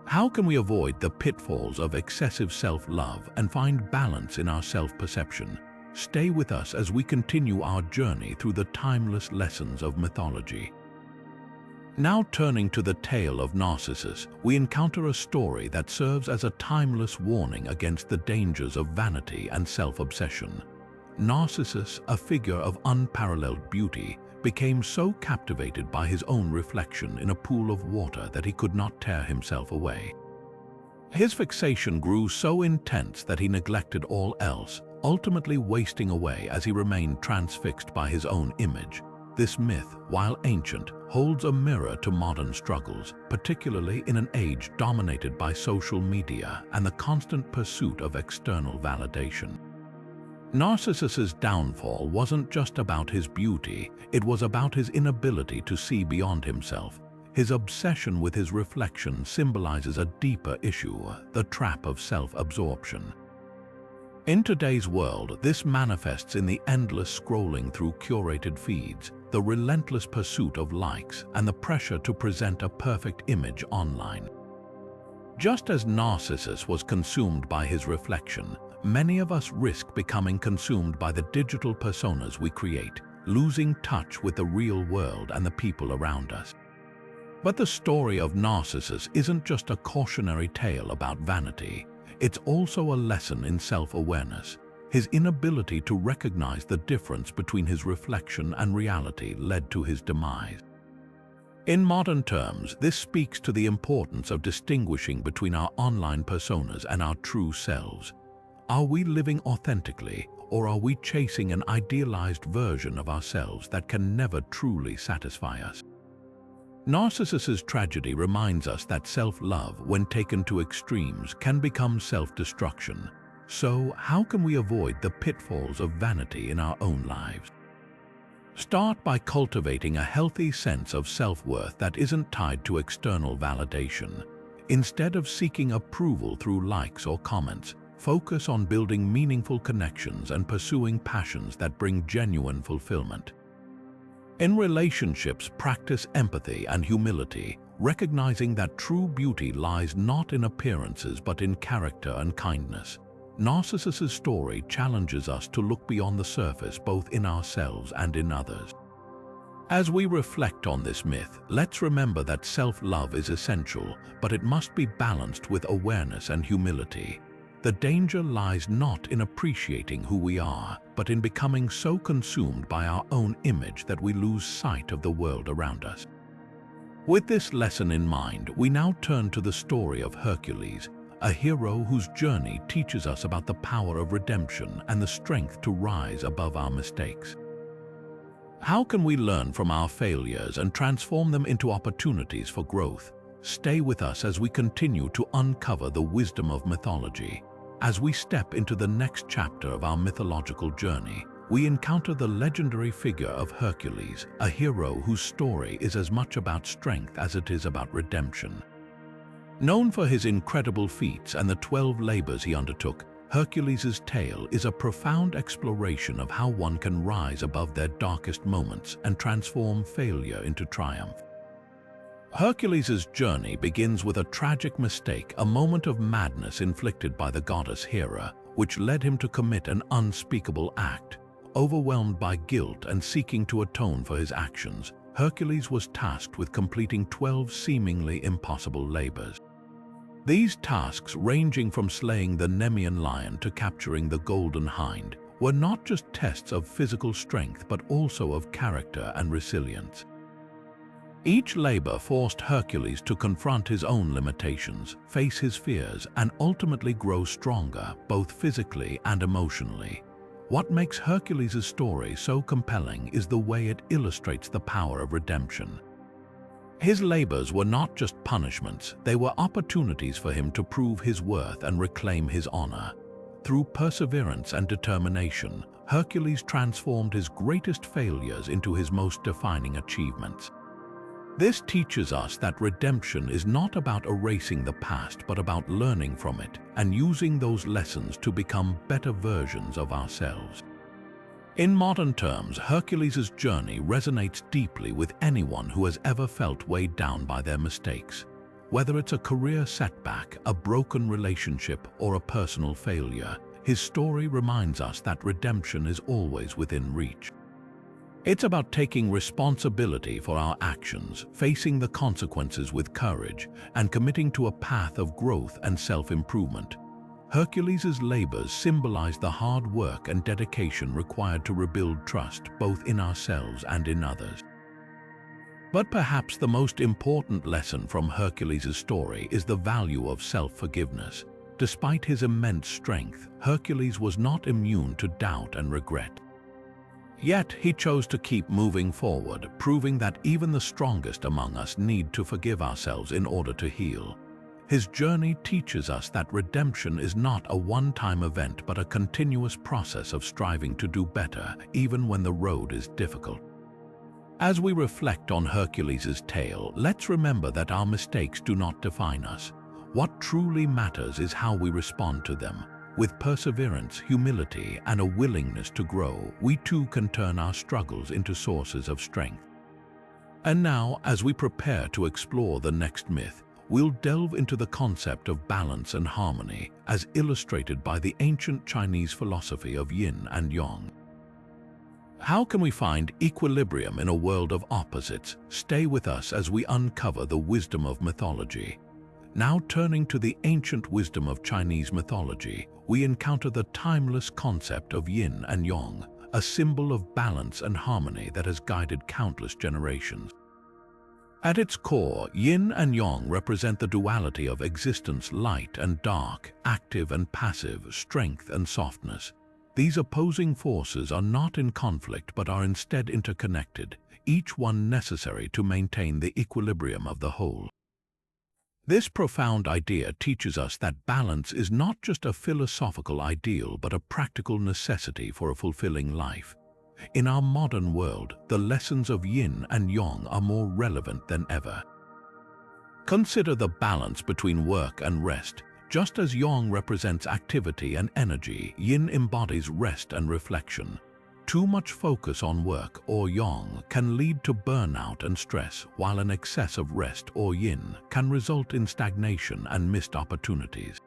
How can we avoid the pitfalls of excessive self-love and find balance in our self-perception? Stay with us as we continue our journey through the timeless lessons of mythology. Now turning to the tale of Narcissus, we encounter a story that serves as a timeless warning against the dangers of vanity and self-obsession. Narcissus, a figure of unparalleled beauty, became so captivated by his own reflection in a pool of water that he could not tear himself away. His fixation grew so intense that he neglected all else, ultimately wasting away as he remained transfixed by his own image. This myth, while ancient, holds a mirror to modern struggles, particularly in an age dominated by social media and the constant pursuit of external validation. Narcissus's downfall wasn't just about his beauty, it was about his inability to see beyond himself. His obsession with his reflection symbolizes a deeper issue, the trap of self-absorption. In today's world, this manifests in the endless scrolling through curated feeds, the relentless pursuit of likes, and the pressure to present a perfect image online. Just as Narcissus was consumed by his reflection, many of us risk becoming consumed by the digital personas we create, losing touch with the real world and the people around us. But the story of Narcissus isn't just a cautionary tale about vanity. It's also a lesson in self-awareness. His inability to recognize the difference between his reflection and reality led to his demise. In modern terms, this speaks to the importance of distinguishing between our online personas and our true selves. Are we living authentically, or are we chasing an idealized version of ourselves that can never truly satisfy us? Narcissus's tragedy reminds us that self-love, when taken to extremes, can become self-destruction. So, how can we avoid the pitfalls of vanity in our own lives? Start by cultivating a healthy sense of self-worth that isn't tied to external validation. Instead of seeking approval through likes or comments, focus on building meaningful connections and pursuing passions that bring genuine fulfillment. In relationships, practice empathy and humility, recognizing that true beauty lies not in appearances but in character and kindness. Narcissus's story challenges us to look beyond the surface, both in ourselves and in others. As we reflect on this myth, let's remember that self-love is essential, but it must be balanced with awareness and humility. The danger lies not in appreciating who we are, but in becoming so consumed by our own image that we lose sight of the world around us. With this lesson in mind, we now turn to the story of Hercules, a hero whose journey teaches us about the power of redemption and the strength to rise above our mistakes. How can we learn from our failures and transform them into opportunities for growth? Stay with us as we continue to uncover the wisdom of mythology. As we step into the next chapter of our mythological journey, we encounter the legendary figure of Hercules, a hero whose story is as much about strength as it is about redemption. Known for his incredible feats and the 12 labors he undertook, Hercules' tale is a profound exploration of how one can rise above their darkest moments and transform failure into triumph. Hercules' journey begins with a tragic mistake, a moment of madness inflicted by the goddess Hera, which led him to commit an unspeakable act. Overwhelmed by guilt and seeking to atone for his actions, Hercules was tasked with completing 12 seemingly impossible labors. These tasks, ranging from slaying the Nemean lion to capturing the golden hind, were not just tests of physical strength but also of character and resilience. Each labor forced Hercules to confront his own limitations, face his fears, and ultimately grow stronger, both physically and emotionally. What makes Hercules' story so compelling is the way it illustrates the power of redemption. His labors were not just punishments, they were opportunities for him to prove his worth and reclaim his honor. Through perseverance and determination, Hercules transformed his greatest failures into his most defining achievements. This teaches us that redemption is not about erasing the past but about learning from it and using those lessons to become better versions of ourselves. In modern terms, Hercules' journey resonates deeply with anyone who has ever felt weighed down by their mistakes. Whether it's a career setback, a broken relationship, or a personal failure, his story reminds us that redemption is always within reach. It's about taking responsibility for our actions, facing the consequences with courage, and committing to a path of growth and self-improvement. Hercules' labors symbolize the hard work and dedication required to rebuild trust both in ourselves and in others. But perhaps the most important lesson from Hercules' story is the value of self-forgiveness. Despite his immense strength, Hercules was not immune to doubt and regret. Yet he chose to keep moving forward, proving that even the strongest among us need to forgive ourselves in order to heal. His journey teaches us that redemption is not a one-time event but a continuous process of striving to do better, even when the road is difficult. As we reflect on Hercules' tale, let's remember that our mistakes do not define us. What truly matters is how we respond to them. With perseverance, humility, and a willingness to grow, we too can turn our struggles into sources of strength. And now, as we prepare to explore the next myth, we'll delve into the concept of balance and harmony as illustrated by the ancient Chinese philosophy of yin and yang. How can we find equilibrium in a world of opposites? Stay with us as we uncover the wisdom of mythology. Now turning to the ancient wisdom of Chinese mythology, we encounter the timeless concept of yin and yang, a symbol of balance and harmony that has guided countless generations. At its core, yin and yang represent the duality of existence, light and dark, active and passive, strength and softness. These opposing forces are not in conflict but are instead interconnected, each one necessary to maintain the equilibrium of the whole. This profound idea teaches us that balance is not just a philosophical ideal but a practical necessity for a fulfilling life. In our modern world, the lessons of yin and yang are more relevant than ever. Consider the balance between work and rest. Just as yang represents activity and energy, yin embodies rest and reflection. Too much focus on work, or yang, can lead to burnout and stress, while an excess of rest, or yin, can result in stagnation and missed opportunities.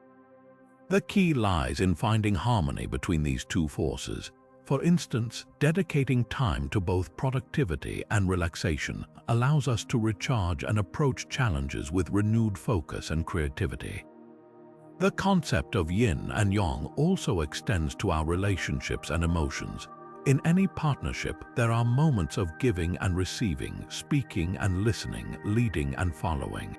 The key lies in finding harmony between these two forces. For instance, dedicating time to both productivity and relaxation allows us to recharge and approach challenges with renewed focus and creativity. The concept of yin and yang also extends to our relationships and emotions. In any partnership, there are moments of giving and receiving, speaking and listening, leading and following.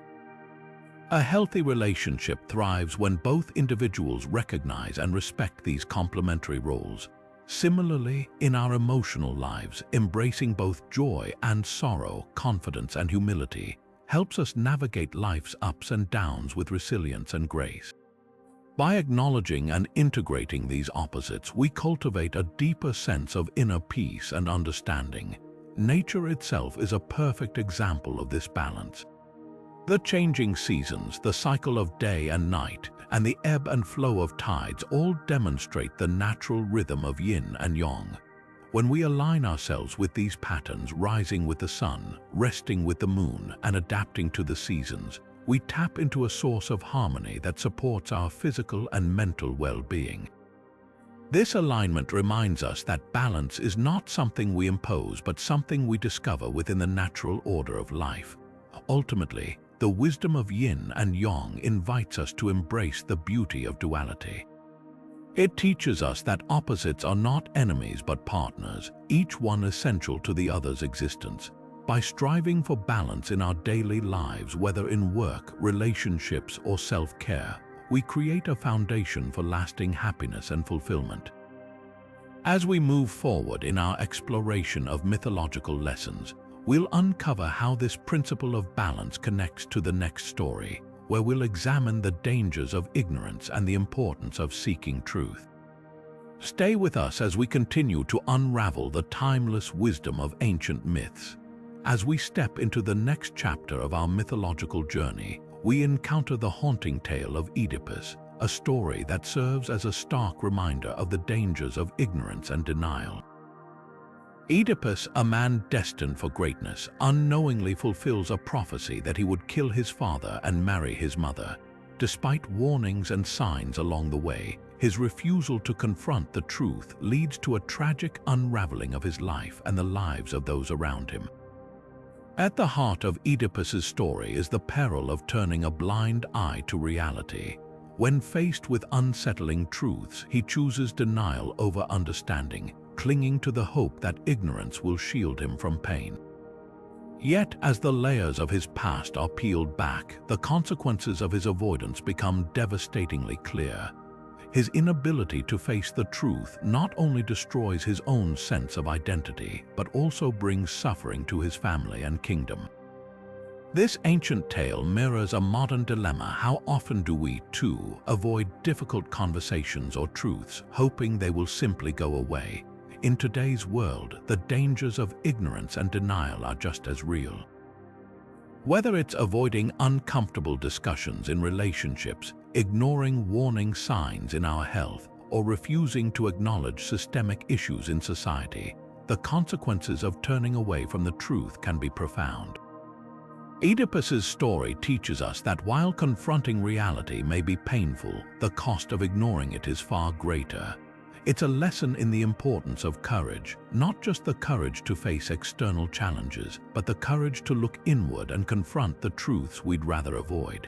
A healthy relationship thrives when both individuals recognize and respect these complementary roles. Similarly, in our emotional lives, embracing both joy and sorrow, confidence and humility, helps us navigate life's ups and downs with resilience and grace. By acknowledging and integrating these opposites, we cultivate a deeper sense of inner peace and understanding. Nature itself is a perfect example of this balance. The changing seasons, the cycle of day and night, and the ebb and flow of tides all demonstrate the natural rhythm of yin and yang. When we align ourselves with these patterns, rising with the sun, resting with the moon, and adapting to the seasons, we tap into a source of harmony that supports our physical and mental well-being. This alignment reminds us that balance is not something we impose but something we discover within the natural order of life. Ultimately, the wisdom of yin and yang invites us to embrace the beauty of duality. It teaches us that opposites are not enemies but partners, each one essential to the other's existence. By striving for balance in our daily lives, whether in work, relationships, or self-care, we create a foundation for lasting happiness and fulfillment. As we move forward in our exploration of mythological lessons, we'll uncover how this principle of balance connects to the next story, where we'll examine the dangers of ignorance and the importance of seeking truth. Stay with us as we continue to unravel the timeless wisdom of ancient myths. As we step into the next chapter of our mythological journey, we encounter the haunting tale of Oedipus, a story that serves as a stark reminder of the dangers of ignorance and denial. Oedipus, a man destined for greatness, unknowingly fulfills a prophecy that he would kill his father and marry his mother. Despite warnings and signs along the way, his refusal to confront the truth leads to a tragic unraveling of his life and the lives of those around him. At the heart of Oedipus's story is the peril of turning a blind eye to reality. When faced with unsettling truths, he chooses denial over understanding, clinging to the hope that ignorance will shield him from pain. Yet, as the layers of his past are peeled back, the consequences of his avoidance become devastatingly clear. His inability to face the truth not only destroys his own sense of identity, but also brings suffering to his family and kingdom. This ancient tale mirrors a modern dilemma. How often do we, too, avoid difficult conversations or truths, hoping they will simply go away? In today's world, the dangers of ignorance and denial are just as real. Whether it's avoiding uncomfortable discussions in relationships, ignoring warning signs in our health, or refusing to acknowledge systemic issues in society, the consequences of turning away from the truth can be profound. Oedipus's story teaches us that while confronting reality may be painful, the cost of ignoring it is far greater. It's a lesson in the importance of courage, not just the courage to face external challenges, but the courage to look inward and confront the truths we'd rather avoid.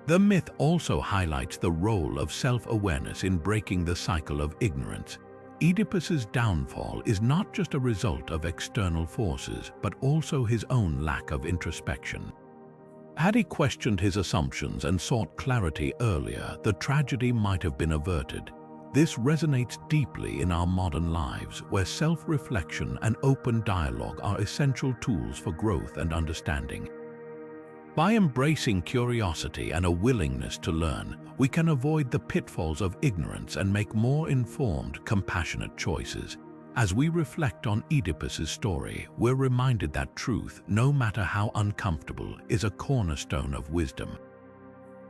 The myth also highlights the role of self-awareness in breaking the cycle of ignorance. Oedipus's downfall is not just a result of external forces, but also his own lack of introspection. Had he questioned his assumptions and sought clarity earlier, the tragedy might have been averted. This resonates deeply in our modern lives, where self-reflection and open dialogue are essential tools for growth and understanding. By embracing curiosity and a willingness to learn, we can avoid the pitfalls of ignorance and make more informed, compassionate choices. As we reflect on Oedipus's story, we're reminded that truth, no matter how uncomfortable, is a cornerstone of wisdom.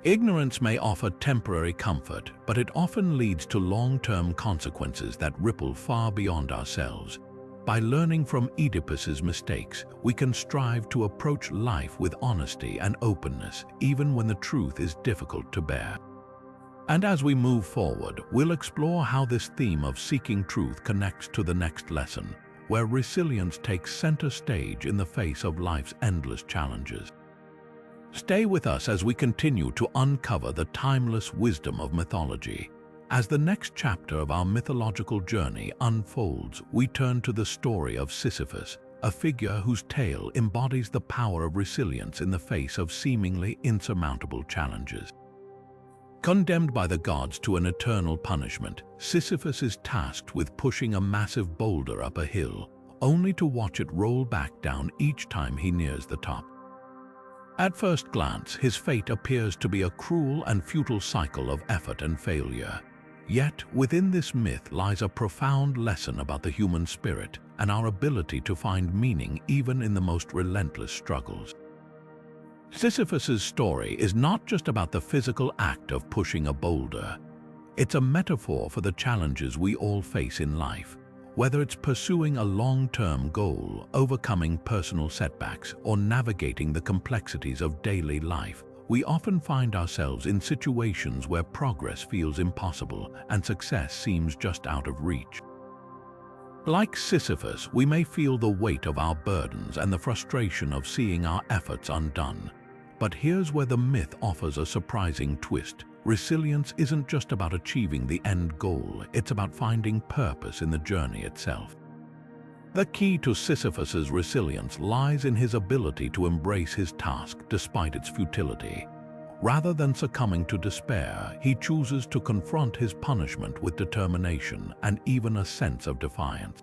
Ignorance may offer temporary comfort, but it often leads to long-term consequences that ripple far beyond ourselves. By learning from Oedipus's mistakes, we can strive to approach life with honesty and openness, even when the truth is difficult to bear. And as we move forward, we'll explore how this theme of seeking truth connects to the next lesson, where resilience takes center stage in the face of life's endless challenges. Stay with us as we continue to uncover the timeless wisdom of mythology. As the next chapter of our mythological journey unfolds, we turn to the story of Sisyphus, a figure whose tale embodies the power of resilience in the face of seemingly insurmountable challenges. Condemned by the gods to an eternal punishment, Sisyphus is tasked with pushing a massive boulder up a hill, only to watch it roll back down each time he nears the top. At first glance, his fate appears to be a cruel and futile cycle of effort and failure. Yet, within this myth lies a profound lesson about the human spirit and our ability to find meaning even in the most relentless struggles. Sisyphus's story is not just about the physical act of pushing a boulder. It's a metaphor for the challenges we all face in life. Whether it's pursuing a long-term goal, overcoming personal setbacks, or navigating the complexities of daily life, we often find ourselves in situations where progress feels impossible and success seems just out of reach. Like Sisyphus, we may feel the weight of our burdens and the frustration of seeing our efforts undone. But here's where the myth offers a surprising twist. Resilience isn't just about achieving the end goal, it's about finding purpose in the journey itself. The key to Sisyphus's resilience lies in his ability to embrace his task despite its futility. Rather than succumbing to despair, he chooses to confront his punishment with determination and even a sense of defiance.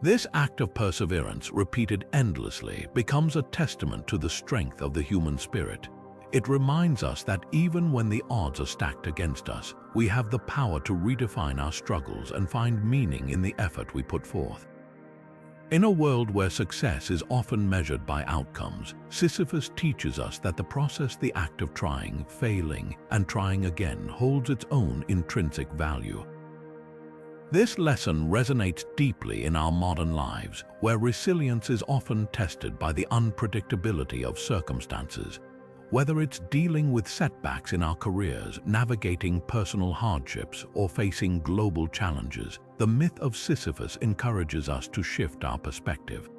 This act of perseverance, repeated endlessly, becomes a testament to the strength of the human spirit. It reminds us that even when the odds are stacked against us, we have the power to redefine our struggles and find meaning in the effort we put forth. In a world where success is often measured by outcomes, Sisyphus teaches us that the process, the act of trying, failing, and trying again holds its own intrinsic value. This lesson resonates deeply in our modern lives, where resilience is often tested by the unpredictability of circumstances. Whether it's dealing with setbacks in our careers, navigating personal hardships, or facing global challenges, the myth of Sisyphus encourages us to shift our perspective.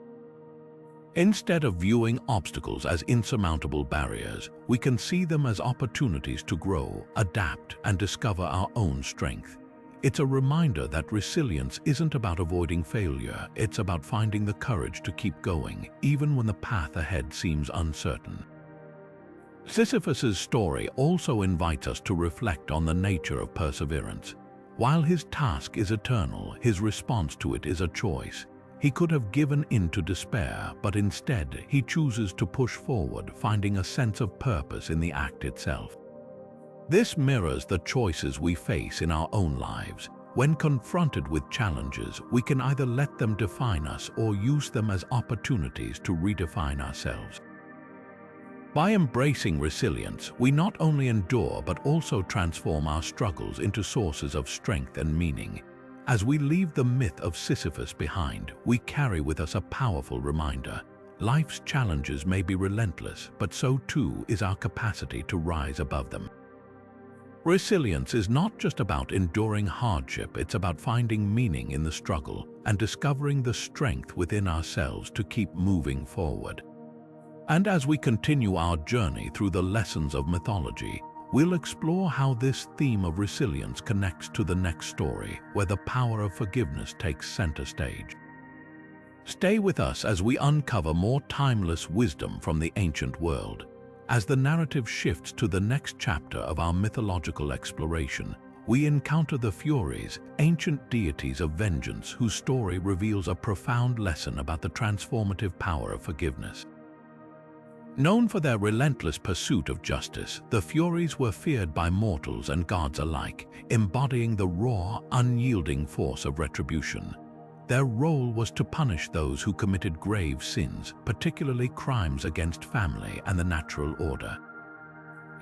Instead of viewing obstacles as insurmountable barriers, we can see them as opportunities to grow, adapt, and discover our own strength. It's a reminder that resilience isn't about avoiding failure, it's about finding the courage to keep going, even when the path ahead seems uncertain. Sisyphus's story also invites us to reflect on the nature of perseverance. While his task is eternal, his response to it is a choice. He could have given in to despair, but instead he chooses to push forward, finding a sense of purpose in the act itself. This mirrors the choices we face in our own lives. When confronted with challenges, we can either let them define us or use them as opportunities to redefine ourselves. By embracing resilience, we not only endure but also transform our struggles into sources of strength and meaning. As we leave the myth of Sisyphus behind, we carry with us a powerful reminder. Life's challenges may be relentless, but so too is our capacity to rise above them. Resilience is not just about enduring hardship, it's about finding meaning in the struggle and discovering the strength within ourselves to keep moving forward. And as we continue our journey through the lessons of mythology, we'll explore how this theme of resilience connects to the next story, where the power of forgiveness takes center stage. Stay with us as we uncover more timeless wisdom from the ancient world. As the narrative shifts to the next chapter of our mythological exploration, we encounter the Furies, ancient deities of vengeance whose story reveals a profound lesson about the transformative power of forgiveness. Known for their relentless pursuit of justice, the Furies were feared by mortals and gods alike, embodying the raw, unyielding force of retribution. Their role was to punish those who committed grave sins, particularly crimes against family and the natural order.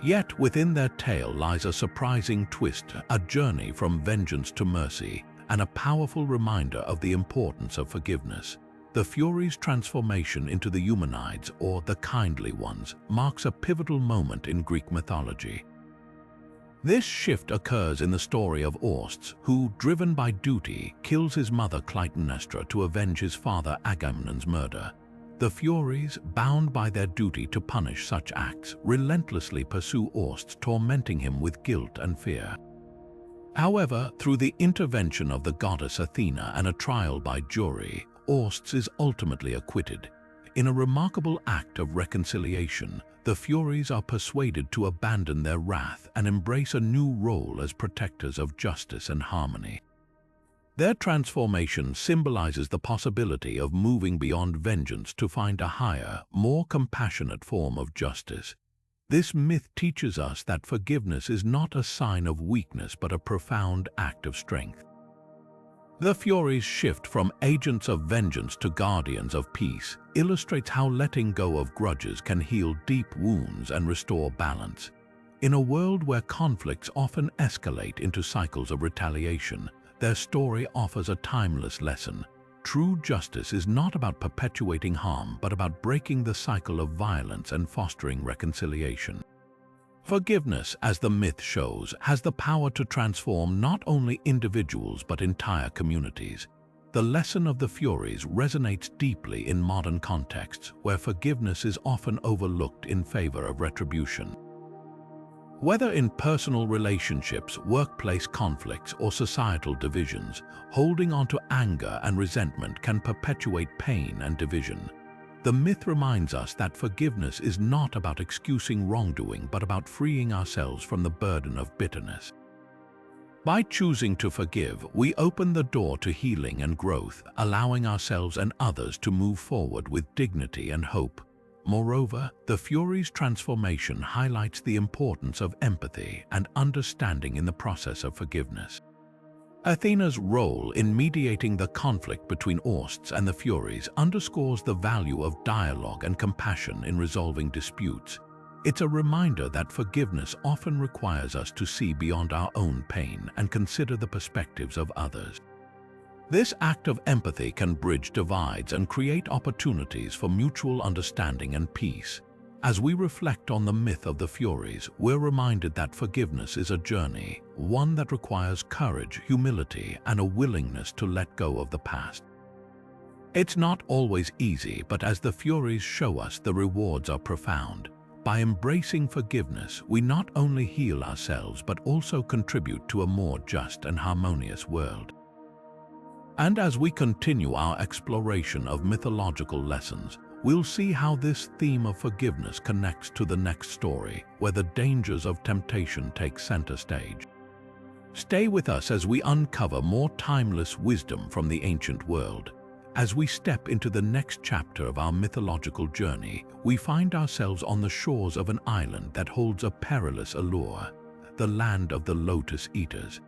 Yet within their tale lies a surprising twist, a journey from vengeance to mercy, and a powerful reminder of the importance of forgiveness. The Furies' transformation into the Eumenides, or the Kindly Ones, marks a pivotal moment in Greek mythology. This shift occurs in the story of Orpheus, who, driven by duty, kills his mother Clytemnestra to avenge his father Agamemnon's murder. The Furies, bound by their duty to punish such acts, relentlessly pursue Orpheus, tormenting him with guilt and fear. However, through the intervention of the goddess Athena and a trial by jury, Orpheus is ultimately acquitted. In a remarkable act of reconciliation, the Furies are persuaded to abandon their wrath and embrace a new role as protectors of justice and harmony. Their transformation symbolizes the possibility of moving beyond vengeance to find a higher, more compassionate form of justice. This myth teaches us that forgiveness is not a sign of weakness but a profound act of strength. The Furies' shift from agents of vengeance to guardians of peace illustrates how letting go of grudges can heal deep wounds and restore balance. In a world where conflicts often escalate into cycles of retaliation, their story offers a timeless lesson. True justice is not about perpetuating harm, but about breaking the cycle of violence and fostering reconciliation. Forgiveness, as the myth shows, has the power to transform not only individuals but entire communities. The lesson of the Furies resonates deeply in modern contexts, where forgiveness is often overlooked in favor of retribution. Whether in personal relationships, workplace conflicts, or societal divisions, holding on to anger and resentment can perpetuate pain and division. The myth reminds us that forgiveness is not about excusing wrongdoing but about freeing ourselves from the burden of bitterness. By choosing to forgive, we open the door to healing and growth, allowing ourselves and others to move forward with dignity and hope. Moreover, the Furies' transformation highlights the importance of empathy and understanding in the process of forgiveness. Athena's role in mediating the conflict between Orpheus and the Furies underscores the value of dialogue and compassion in resolving disputes. It's a reminder that forgiveness often requires us to see beyond our own pain and consider the perspectives of others. This act of empathy can bridge divides and create opportunities for mutual understanding and peace. As we reflect on the myth of the Furies, we're reminded that forgiveness is a journey, one that requires courage, humility, and a willingness to let go of the past. It's not always easy, but as the Furies show us, the rewards are profound. By embracing forgiveness, we not only heal ourselves but also contribute to a more just and harmonious world. And as we continue our exploration of mythological lessons, we'll see how this theme of forgiveness connects to the next story, where the dangers of temptation take center stage. Stay with us as we uncover more timeless wisdom from the ancient world. As we step into the next chapter of our mythological journey, we find ourselves on the shores of an island that holds a perilous allure, the land of the Lotus Eaters.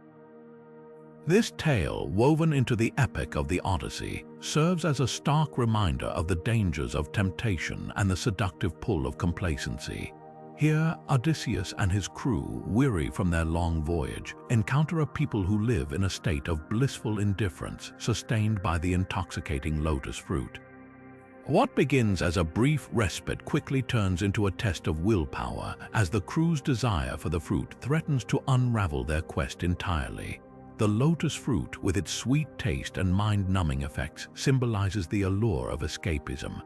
This tale, woven into the epic of the Odyssey, serves as a stark reminder of the dangers of temptation and the seductive pull of complacency. Here, Odysseus and his crew, weary from their long voyage, encounter a people who live in a state of blissful indifference, sustained by the intoxicating lotus fruit. What begins as a brief respite quickly turns into a test of willpower, as the crew's desire for the fruit threatens to unravel their quest entirely. The lotus fruit, with its sweet taste and mind-numbing effects, symbolizes the allure of escapism.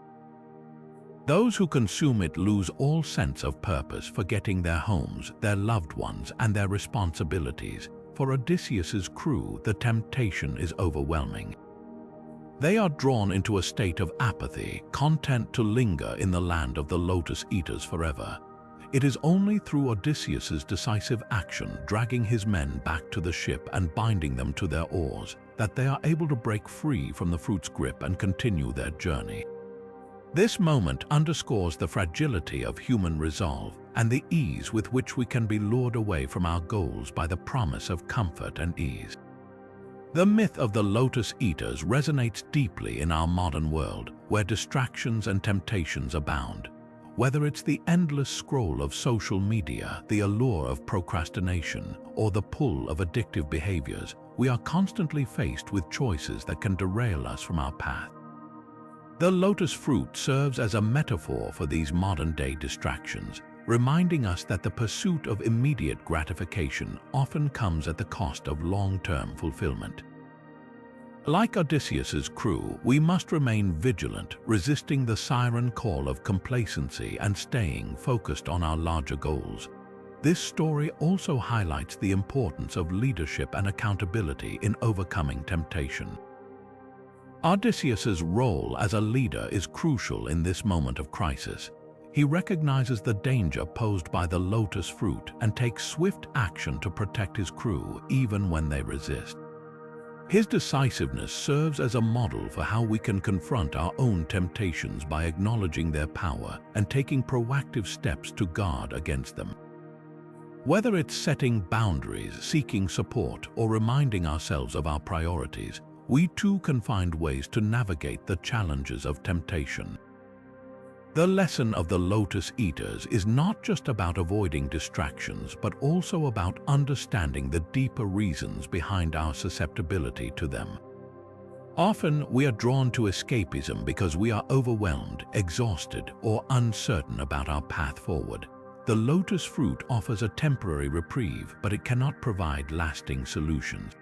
Those who consume it lose all sense of purpose, forgetting their homes, their loved ones, and their responsibilities. For Odysseus's crew, the temptation is overwhelming. They are drawn into a state of apathy, content to linger in the land of the Lotus Eaters forever. It is only through Odysseus's decisive action, dragging his men back to the ship and binding them to their oars, that they are able to break free from the fruit's grip and continue their journey. This moment underscores the fragility of human resolve and the ease with which we can be lured away from our goals by the promise of comfort and ease. The myth of the Lotus Eaters resonates deeply in our modern world, where distractions and temptations abound. Whether it's the endless scroll of social media, the allure of procrastination, or the pull of addictive behaviors, we are constantly faced with choices that can derail us from our path. The lotus fruit serves as a metaphor for these modern-day distractions, reminding us that the pursuit of immediate gratification often comes at the cost of long-term fulfillment. Like Odysseus's crew, we must remain vigilant, resisting the siren call of complacency and staying focused on our larger goals. This story also highlights the importance of leadership and accountability in overcoming temptation. Odysseus's role as a leader is crucial in this moment of crisis. He recognizes the danger posed by the lotus fruit and takes swift action to protect his crew even when they resist. His decisiveness serves as a model for how we can confront our own temptations by acknowledging their power and taking proactive steps to guard against them. Whether it's setting boundaries, seeking support, or reminding ourselves of our priorities, we too can find ways to navigate the challenges of temptation. The lesson of the Lotus Eaters is not just about avoiding distractions, but also about understanding the deeper reasons behind our susceptibility to them. Often, we are drawn to escapism because we are overwhelmed, exhausted, or uncertain about our path forward. The lotus fruit offers a temporary reprieve, but it cannot provide lasting solutions.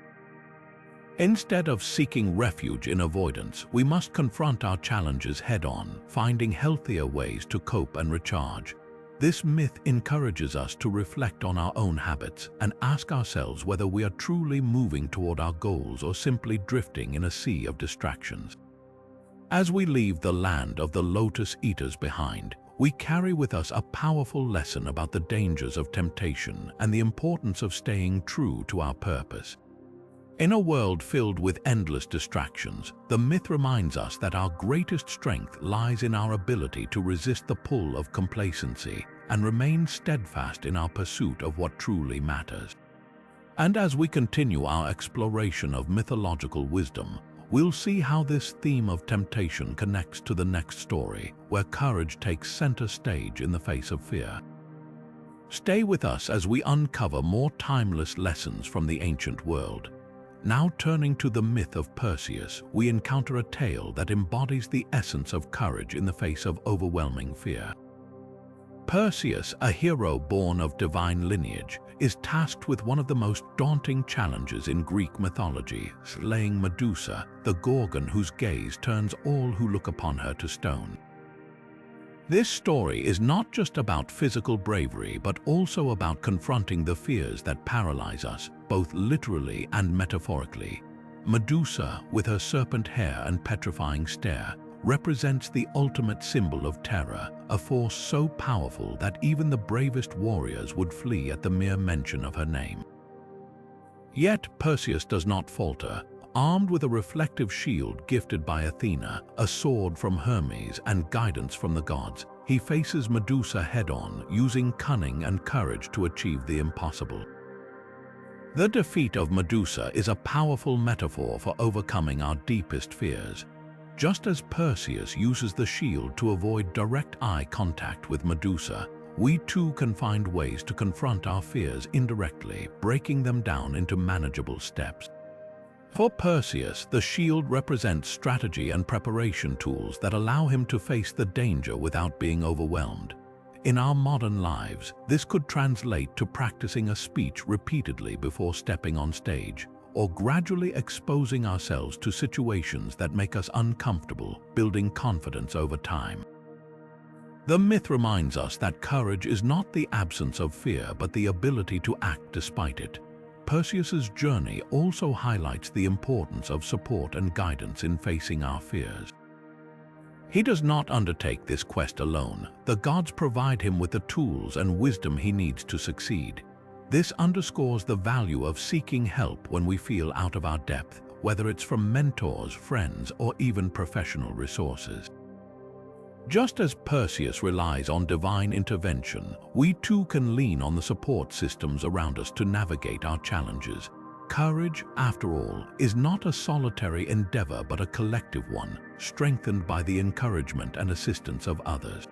Instead of seeking refuge in avoidance, we must confront our challenges head-on, finding healthier ways to cope and recharge. This myth encourages us to reflect on our own habits and ask ourselves whether we are truly moving toward our goals or simply drifting in a sea of distractions. As we leave the land of the Lotus Eaters behind, we carry with us a powerful lesson about the dangers of temptation and the importance of staying true to our purpose. In a world filled with endless distractions, the myth reminds us that our greatest strength lies in our ability to resist the pull of complacency and remain steadfast in our pursuit of what truly matters. And as we continue our exploration of mythological wisdom, we'll see how this theme of temptation connects to the next story, where courage takes center stage in the face of fear. Stay with us as we uncover more timeless lessons from the ancient world. Now turning to the myth of Perseus, we encounter a tale that embodies the essence of courage in the face of overwhelming fear. Perseus, a hero born of divine lineage, is tasked with one of the most daunting challenges in Greek mythology, slaying Medusa, the Gorgon whose gaze turns all who look upon her to stone. This story is not just about physical bravery, but also about confronting the fears that paralyze us, both literally and metaphorically. Medusa, with her serpent hair and petrifying stare, represents the ultimate symbol of terror, a force so powerful that even the bravest warriors would flee at the mere mention of her name. Yet Perseus does not falter. Armed with a reflective shield gifted by Athena, a sword from Hermes, and guidance from the gods, he faces Medusa head-on, using cunning and courage to achieve the impossible. The defeat of Medusa is a powerful metaphor for overcoming our deepest fears. Just as Perseus uses the shield to avoid direct eye contact with Medusa, we too can find ways to confront our fears indirectly, breaking them down into manageable steps. For Perseus, the shield represents strategy and preparation tools that allow him to face the danger without being overwhelmed. In our modern lives, this could translate to practicing a speech repeatedly before stepping on stage, or gradually exposing ourselves to situations that make us uncomfortable, building confidence over time. The myth reminds us that courage is not the absence of fear but the ability to act despite it. Perseus's journey also highlights the importance of support and guidance in facing our fears. He does not undertake this quest alone. The gods provide him with the tools and wisdom he needs to succeed. This underscores the value of seeking help when we feel out of our depth, whether it's from mentors, friends, or even professional resources. Just as Perseus relies on divine intervention, we too can lean on the support systems around us to navigate our challenges. Courage, after all, is not a solitary endeavor but a collective one, strengthened by the encouragement and assistance of others.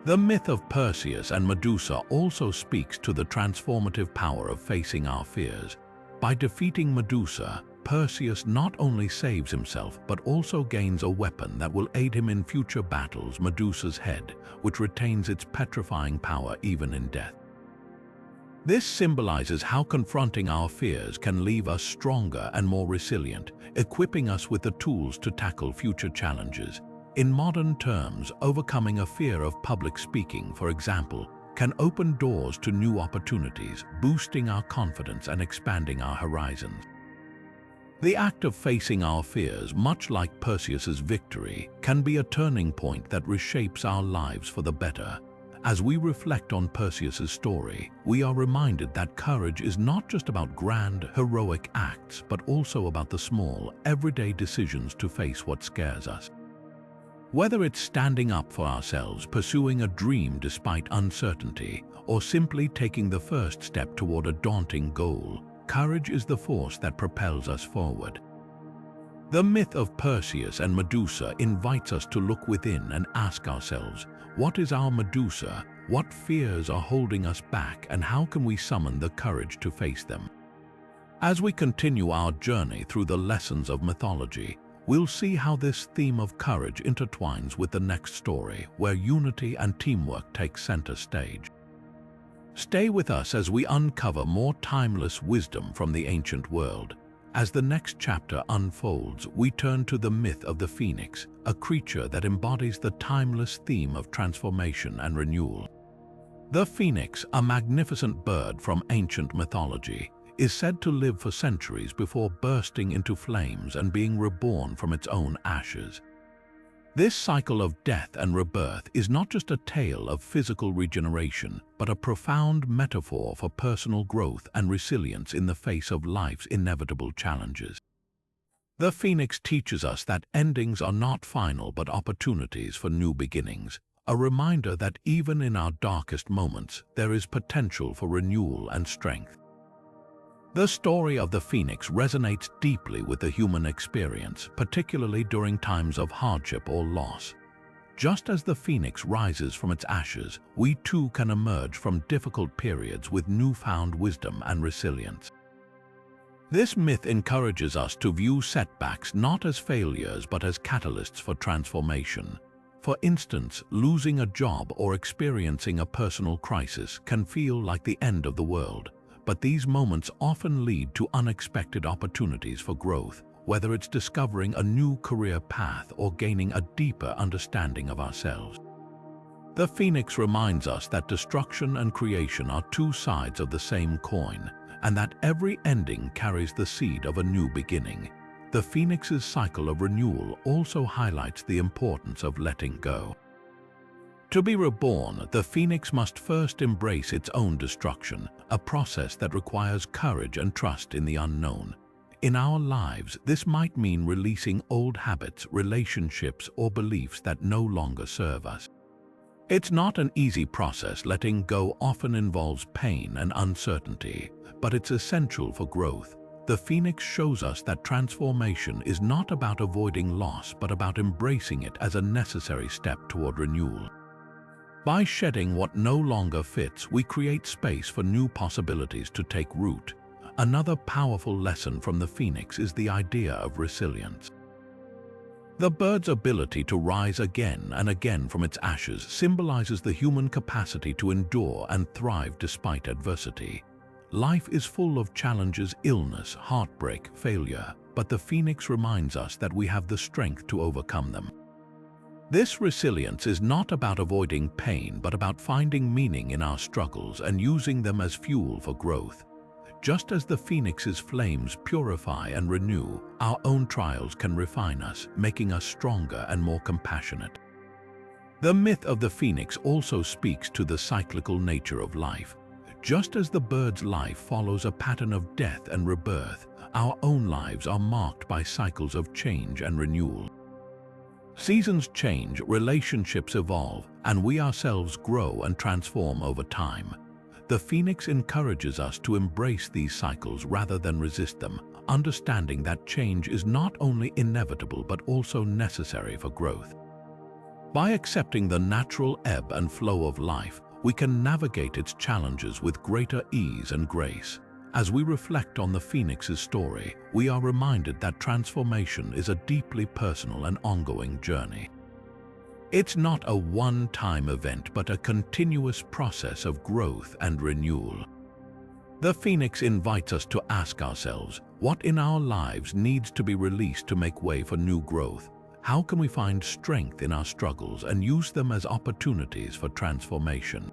The myth of Perseus and Medusa also speaks to the transformative power of facing our fears. By defeating Medusa, Perseus not only saves himself but also gains a weapon that will aid him in future battles, Medusa's head, which retains its petrifying power even in death. This symbolizes how confronting our fears can leave us stronger and more resilient, equipping us with the tools to tackle future challenges. In modern terms, overcoming a fear of public speaking, for example, can open doors to new opportunities, boosting our confidence and expanding our horizons. The act of facing our fears, much like Perseus's victory, can be a turning point that reshapes our lives for the better. As we reflect on Perseus's story, we are reminded that courage is not just about grand, heroic acts, but also about the small, everyday decisions to face what scares us. Whether it's standing up for ourselves, pursuing a dream despite uncertainty, or simply taking the first step toward a daunting goal, courage is the force that propels us forward. The myth of Perseus and Medusa invites us to look within and ask ourselves, what is our Medusa? What fears are holding us back, and how can we summon the courage to face them? As we continue our journey through the lessons of mythology, we'll see how this theme of courage intertwines with the next story, where unity and teamwork take center stage. Stay with us as we uncover more timeless wisdom from the ancient world. As the next chapter unfolds, we turn to the myth of the phoenix, a creature that embodies the timeless theme of transformation and renewal. The phoenix, a magnificent bird from ancient mythology, is said to live for centuries before bursting into flames and being reborn from its own ashes. This cycle of death and rebirth is not just a tale of physical regeneration, but a profound metaphor for personal growth and resilience in the face of life's inevitable challenges. The phoenix teaches us that endings are not final but opportunities for new beginnings, a reminder that even in our darkest moments, there is potential for renewal and strength. The story of the phoenix resonates deeply with the human experience, particularly during times of hardship or loss. Just as the phoenix rises from its ashes, we too can emerge from difficult periods with newfound wisdom and resilience. This myth encourages us to view setbacks not as failures but as catalysts for transformation. For instance, losing a job or experiencing a personal crisis can feel like the end of the world. But these moments often lead to unexpected opportunities for growth, whether it's discovering a new career path or gaining a deeper understanding of ourselves. The phoenix reminds us that destruction and creation are two sides of the same coin, and that every ending carries the seed of a new beginning. The phoenix's cycle of renewal also highlights the importance of letting go. To be reborn, the phoenix must first embrace its own destruction, a process that requires courage and trust in the unknown. In our lives, this might mean releasing old habits, relationships, or beliefs that no longer serve us. It's not an easy process. Letting go often involves pain and uncertainty, but it's essential for growth. The phoenix shows us that transformation is not about avoiding loss, but about embracing it as a necessary step toward renewal. By shedding what no longer fits, we create space for new possibilities to take root. Another powerful lesson from the phoenix is the idea of resilience. The bird's ability to rise again and again from its ashes symbolizes the human capacity to endure and thrive despite adversity. Life is full of challenges, illness, heartbreak, failure, but the phoenix reminds us that we have the strength to overcome them. This resilience is not about avoiding pain, but about finding meaning in our struggles and using them as fuel for growth. Just as the phoenix's flames purify and renew, our own trials can refine us, making us stronger and more compassionate. The myth of the phoenix also speaks to the cyclical nature of life. Just as the bird's life follows a pattern of death and rebirth, our own lives are marked by cycles of change and renewal. Seasons change, relationships evolve, and we ourselves grow and transform over time. The phoenix encourages us to embrace these cycles rather than resist them, understanding that change is not only inevitable but also necessary for growth. By accepting the natural ebb and flow of life, we can navigate its challenges with greater ease and grace. As we reflect on the phoenix's story, we are reminded that transformation is a deeply personal and ongoing journey. It's not a one-time event, but a continuous process of growth and renewal. The phoenix invites us to ask ourselves, what in our lives needs to be released to make way for new growth? How can we find strength in our struggles and use them as opportunities for transformation?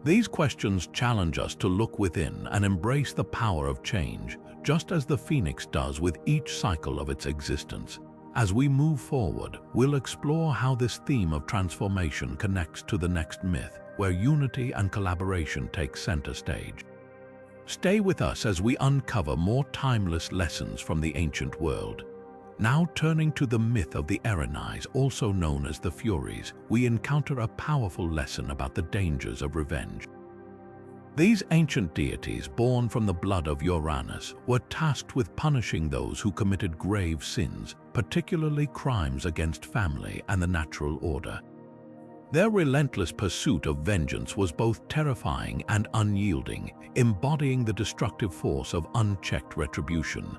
These questions challenge us to look within and embrace the power of change, just as the phoenix does with each cycle of its existence. As we move forward, we'll explore how this theme of transformation connects to the next myth, where unity and collaboration take center stage. Stay with us as we uncover more timeless lessons from the ancient world. Now turning to the myth of the Arachne, also known as the Furies, we encounter a powerful lesson about the dangers of revenge. These ancient deities, born from the blood of Uranus, were tasked with punishing those who committed grave sins, particularly crimes against family and the natural order. Their relentless pursuit of vengeance was both terrifying and unyielding, embodying the destructive force of unchecked retribution.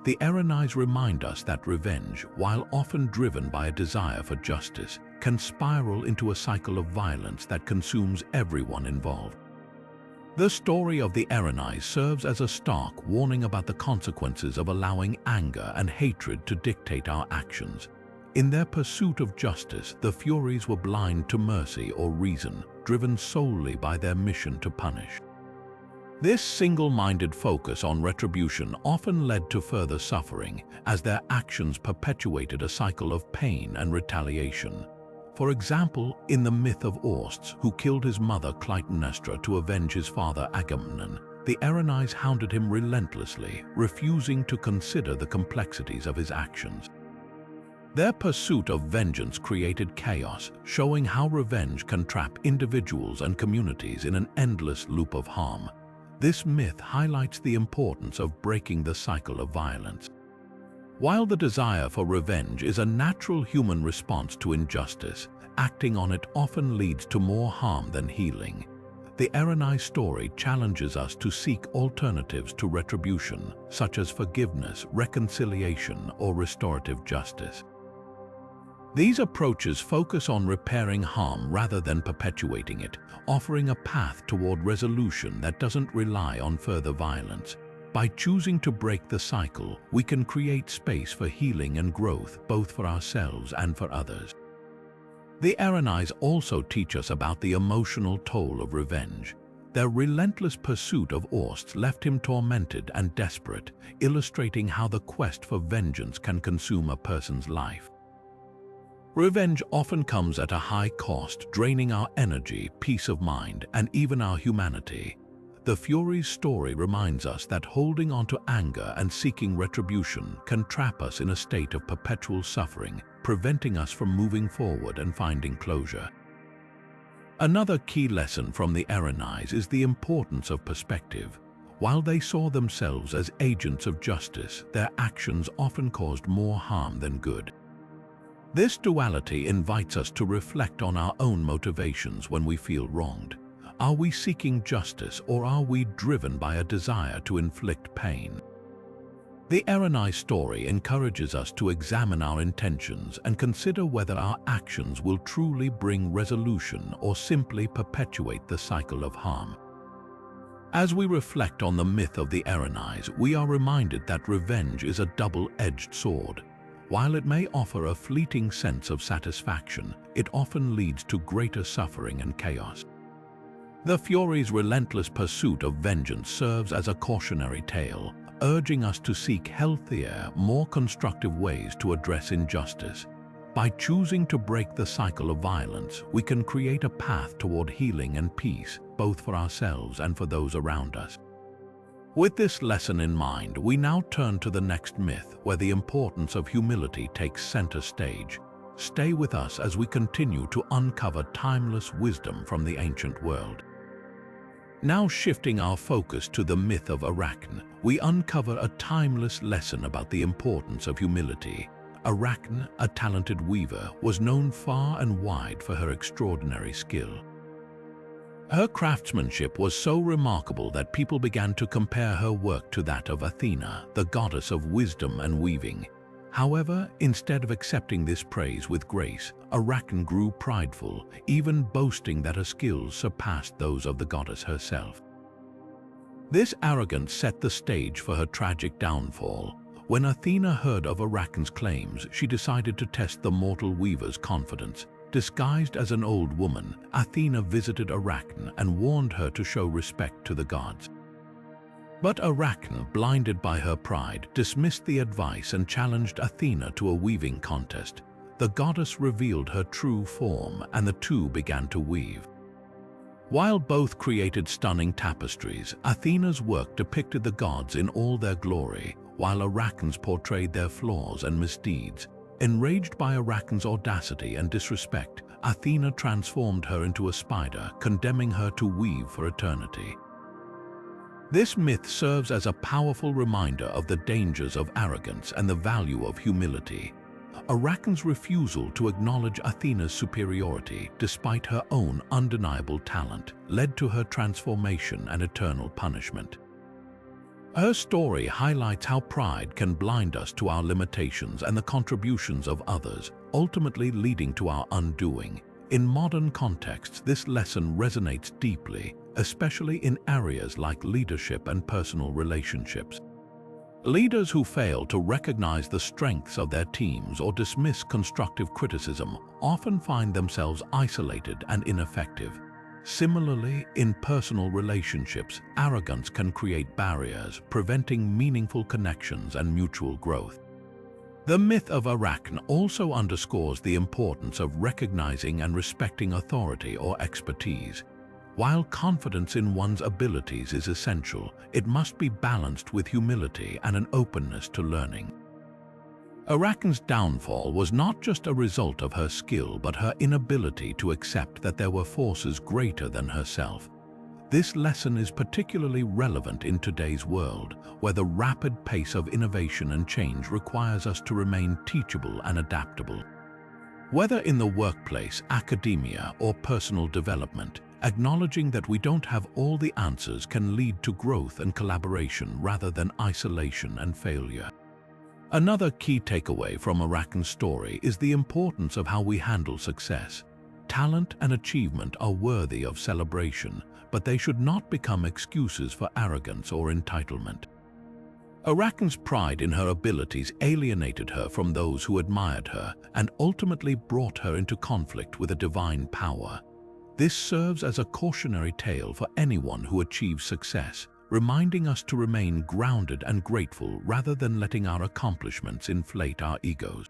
The Arachne remind us that revenge, while often driven by a desire for justice, can spiral into a cycle of violence that consumes everyone involved. The story of the Arachne serves as a stark warning about the consequences of allowing anger and hatred to dictate our actions. In their pursuit of justice, the Furies were blind to mercy or reason, driven solely by their mission to punish. This single-minded focus on retribution often led to further suffering, as their actions perpetuated a cycle of pain and retaliation. For example, in the myth of Orpheus, who killed his mother Clytemnestra to avenge his father Agamemnon, the Arachne hounded him relentlessly, refusing to consider the complexities of his actions. Their pursuit of vengeance created chaos, showing how revenge can trap individuals and communities in an endless loop of harm. This myth highlights the importance of breaking the cycle of violence. While the desire for revenge is a natural human response to injustice, acting on it often leads to more harm than healing. The Arachne story challenges us to seek alternatives to retribution, such as forgiveness, reconciliation, or restorative justice. These approaches focus on repairing harm rather than perpetuating it, offering a path toward resolution that doesn't rely on further violence. By choosing to break the cycle, we can create space for healing and growth, both for ourselves and for others. The Arachne also teach us about the emotional toll of revenge. Their relentless pursuit of Orpheus left him tormented and desperate, illustrating how the quest for vengeance can consume a person's life. Revenge often comes at a high cost, draining our energy, peace of mind, and even our humanity. The Furies' story reminds us that holding on to anger and seeking retribution can trap us in a state of perpetual suffering, preventing us from moving forward and finding closure. Another key lesson from the Arachne is the importance of perspective. While they saw themselves as agents of justice, their actions often caused more harm than good. This duality invites us to reflect on our own motivations when we feel wronged. Are we seeking justice, or are we driven by a desire to inflict pain? The Arachne story encourages us to examine our intentions and consider whether our actions will truly bring resolution or simply perpetuate the cycle of harm. As we reflect on the myth of the Arachne, we are reminded that revenge is a double-edged sword. While it may offer a fleeting sense of satisfaction, it often leads to greater suffering and chaos. The Furies' relentless pursuit of vengeance serves as a cautionary tale, urging us to seek healthier, more constructive ways to address injustice. By choosing to break the cycle of violence, we can create a path toward healing and peace, both for ourselves and for those around us. With this lesson in mind, we now turn to the next myth, where the importance of humility takes center stage. Stay with us as we continue to uncover timeless wisdom from the ancient world. Now shifting our focus to the myth of Arachne, we uncover a timeless lesson about the importance of humility. Arachne, a talented weaver, was known far and wide for her extraordinary skill. Her craftsmanship was so remarkable that people began to compare her work to that of Athena, the goddess of wisdom and weaving. However, instead of accepting this praise with grace, Arachne grew prideful, even boasting that her skills surpassed those of the goddess herself. This arrogance set the stage for her tragic downfall. When Athena heard of Arachne's claims, she decided to test the mortal weaver's confidence. Disguised as an old woman, Athena visited Arachne and warned her to show respect to the gods. But Arachne, blinded by her pride, dismissed the advice and challenged Athena to a weaving contest. The goddess revealed her true form, and the two began to weave. While both created stunning tapestries, Athena's work depicted the gods in all their glory, while Arachne's portrayed their flaws and misdeeds. Enraged by Arachne's audacity and disrespect, Athena transformed her into a spider, condemning her to weave for eternity. This myth serves as a powerful reminder of the dangers of arrogance and the value of humility. Arachne's refusal to acknowledge Athena's superiority, despite her own undeniable talent, led to her transformation and eternal punishment. Her story highlights how pride can blind us to our limitations and the contributions of others, ultimately leading to our undoing. In modern contexts, this lesson resonates deeply, especially in areas like leadership and personal relationships. Leaders who fail to recognize the strengths of their teams or dismiss constructive criticism often find themselves isolated and ineffective. Similarly, in personal relationships, arrogance can create barriers, preventing meaningful connections and mutual growth. The myth of Arachne also underscores the importance of recognizing and respecting authority or expertise. While confidence in one's abilities is essential, it must be balanced with humility and an openness to learning. Arachne's downfall was not just a result of her skill, but her inability to accept that there were forces greater than herself. This lesson is particularly relevant in today's world, where the rapid pace of innovation and change requires us to remain teachable and adaptable. Whether in the workplace, academia, or personal development, acknowledging that we don't have all the answers can lead to growth and collaboration rather than isolation and failure. Another key takeaway from Arachne's story is the importance of how we handle success. Talent and achievement are worthy of celebration, but they should not become excuses for arrogance or entitlement. Arachne's pride in her abilities alienated her from those who admired her and ultimately brought her into conflict with a divine power. This serves as a cautionary tale for anyone who achieves success, reminding us to remain grounded and grateful rather than letting our accomplishments inflate our egos.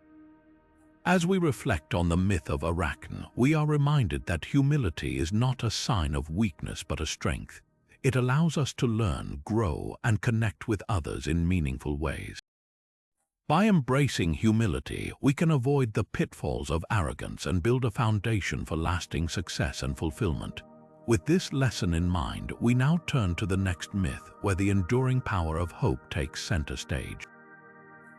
As we reflect on the myth of Arachne, we are reminded that humility is not a sign of weakness but a strength. It allows us to learn, grow, and connect with others in meaningful ways. By embracing humility, we can avoid the pitfalls of arrogance and build a foundation for lasting success and fulfillment. With this lesson in mind, we now turn to the next myth, where the enduring power of hope takes center stage.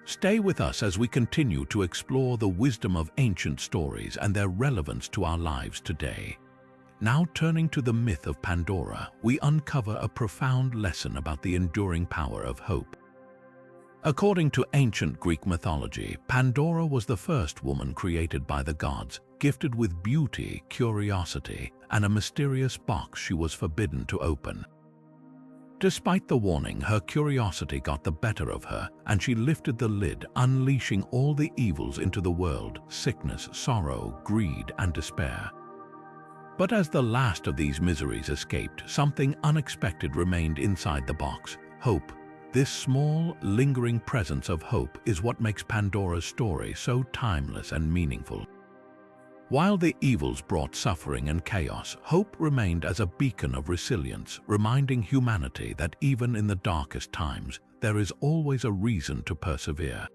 Stay with us as we continue to explore the wisdom of ancient stories and their relevance to our lives today. Now turning to the myth of Pandora, we uncover a profound lesson about the enduring power of hope. According to ancient Greek mythology, Pandora was the first woman created by the gods, gifted with beauty, curiosity, and a mysterious box she was forbidden to open. Despite the warning, her curiosity got the better of her, and she lifted the lid, unleashing all the evils into the world: sickness, sorrow, greed, and despair. But as the last of these miseries escaped, something unexpected remained inside the box: hope. This small, lingering presence of hope is what makes Pandora's story so timeless and meaningful. While the evils brought suffering and chaos, hope remained as a beacon of resilience, reminding humanity that even in the darkest times, there is always a reason to persevere.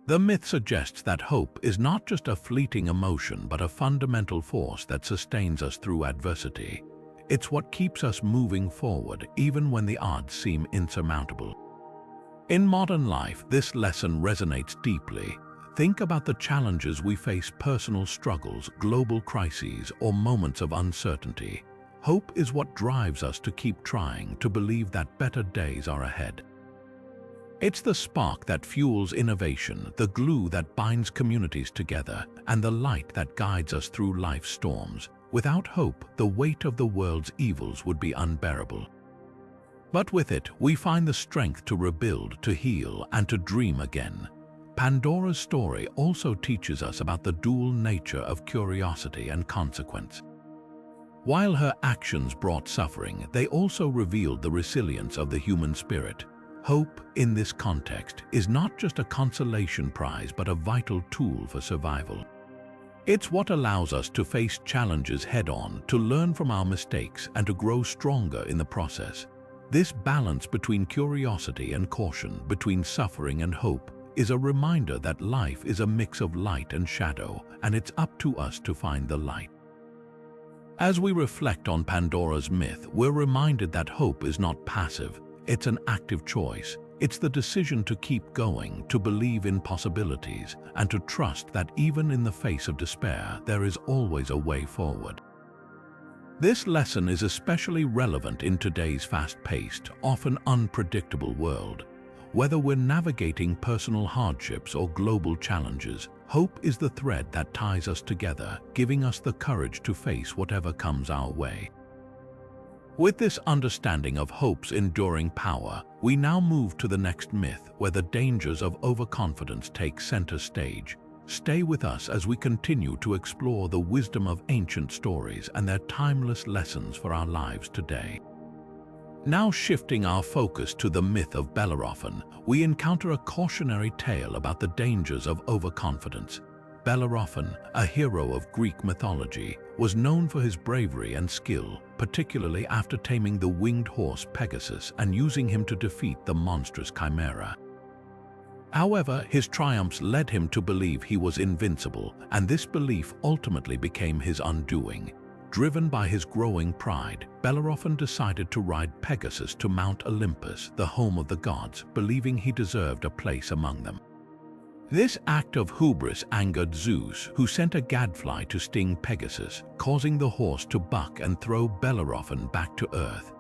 The myth suggests that hope is not just a fleeting emotion, but a fundamental force that sustains us through adversity. It's what keeps us moving forward, even when the odds seem insurmountable. In modern life, this lesson resonates deeply. Think about the challenges we face: personal struggles, global crises, or moments of uncertainty. Hope is what drives us to keep trying, to believe that better days are ahead. It's the spark that fuels innovation, the glue that binds communities together, and the light that guides us through life's storms. Without hope, the weight of the world's evils would be unbearable. But with it, we find the strength to rebuild, to heal, and to dream again. Pandora's story also teaches us about the dual nature of curiosity and consequence. While her actions brought suffering, they also revealed the resilience of the human spirit. Hope, in this context, is not just a consolation prize but a vital tool for survival. It's what allows us to face challenges head-on, to learn from our mistakes, and to grow stronger in the process. This balance between curiosity and caution, between suffering and hope, is a reminder that life is a mix of light and shadow, and it's up to us to find the light. As we reflect on Pandora's myth, we're reminded that hope is not passive. It's an active choice. It's the decision to keep going, to believe in possibilities, and to trust that even in the face of despair, there is always a way forward. This lesson is especially relevant in today's fast-paced, often unpredictable world. Whether we're navigating personal hardships or global challenges, hope is the thread that ties us together, giving us the courage to face whatever comes our way. With this understanding of hope's enduring power, we now move to the next myth, where the dangers of overconfidence take center stage. Stay with us as we continue to explore the wisdom of ancient stories and their timeless lessons for our lives today. Now shifting our focus to the myth of Bellerophon, we encounter a cautionary tale about the dangers of overconfidence. Bellerophon, a hero of Greek mythology, was known for his bravery and skill, particularly after taming the winged horse Pegasus and using him to defeat the monstrous Chimera. However, his triumphs led him to believe he was invincible, and this belief ultimately became his undoing. Driven by his growing pride, Bellerophon decided to ride Pegasus to Mount Olympus, the home of the gods, believing he deserved a place among them. This act of hubris angered Zeus, who sent a gadfly to sting Pegasus, causing the horse to buck and throw Bellerophon back to earth.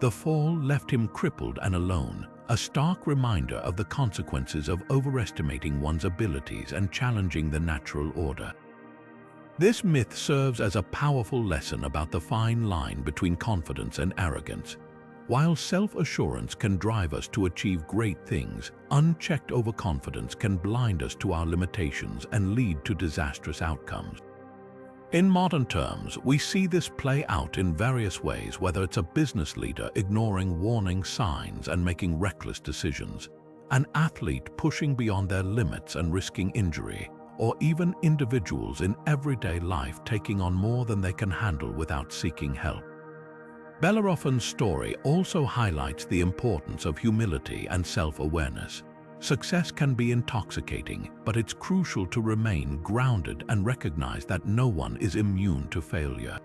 The fall left him crippled and alone, a stark reminder of the consequences of overestimating one's abilities and challenging the natural order. This myth serves as a powerful lesson about the fine line between confidence and arrogance. While self-assurance can drive us to achieve great things, unchecked overconfidence can blind us to our limitations and lead to disastrous outcomes. In modern terms, we see this play out in various ways, whether it's a business leader ignoring warning signs and making reckless decisions, an athlete pushing beyond their limits and risking injury, or even individuals in everyday life taking on more than they can handle without seeking help. Bellerophon's story also highlights the importance of humility and self-awareness. Success can be intoxicating, but it's crucial to remain grounded and recognize that no one is immune to failure.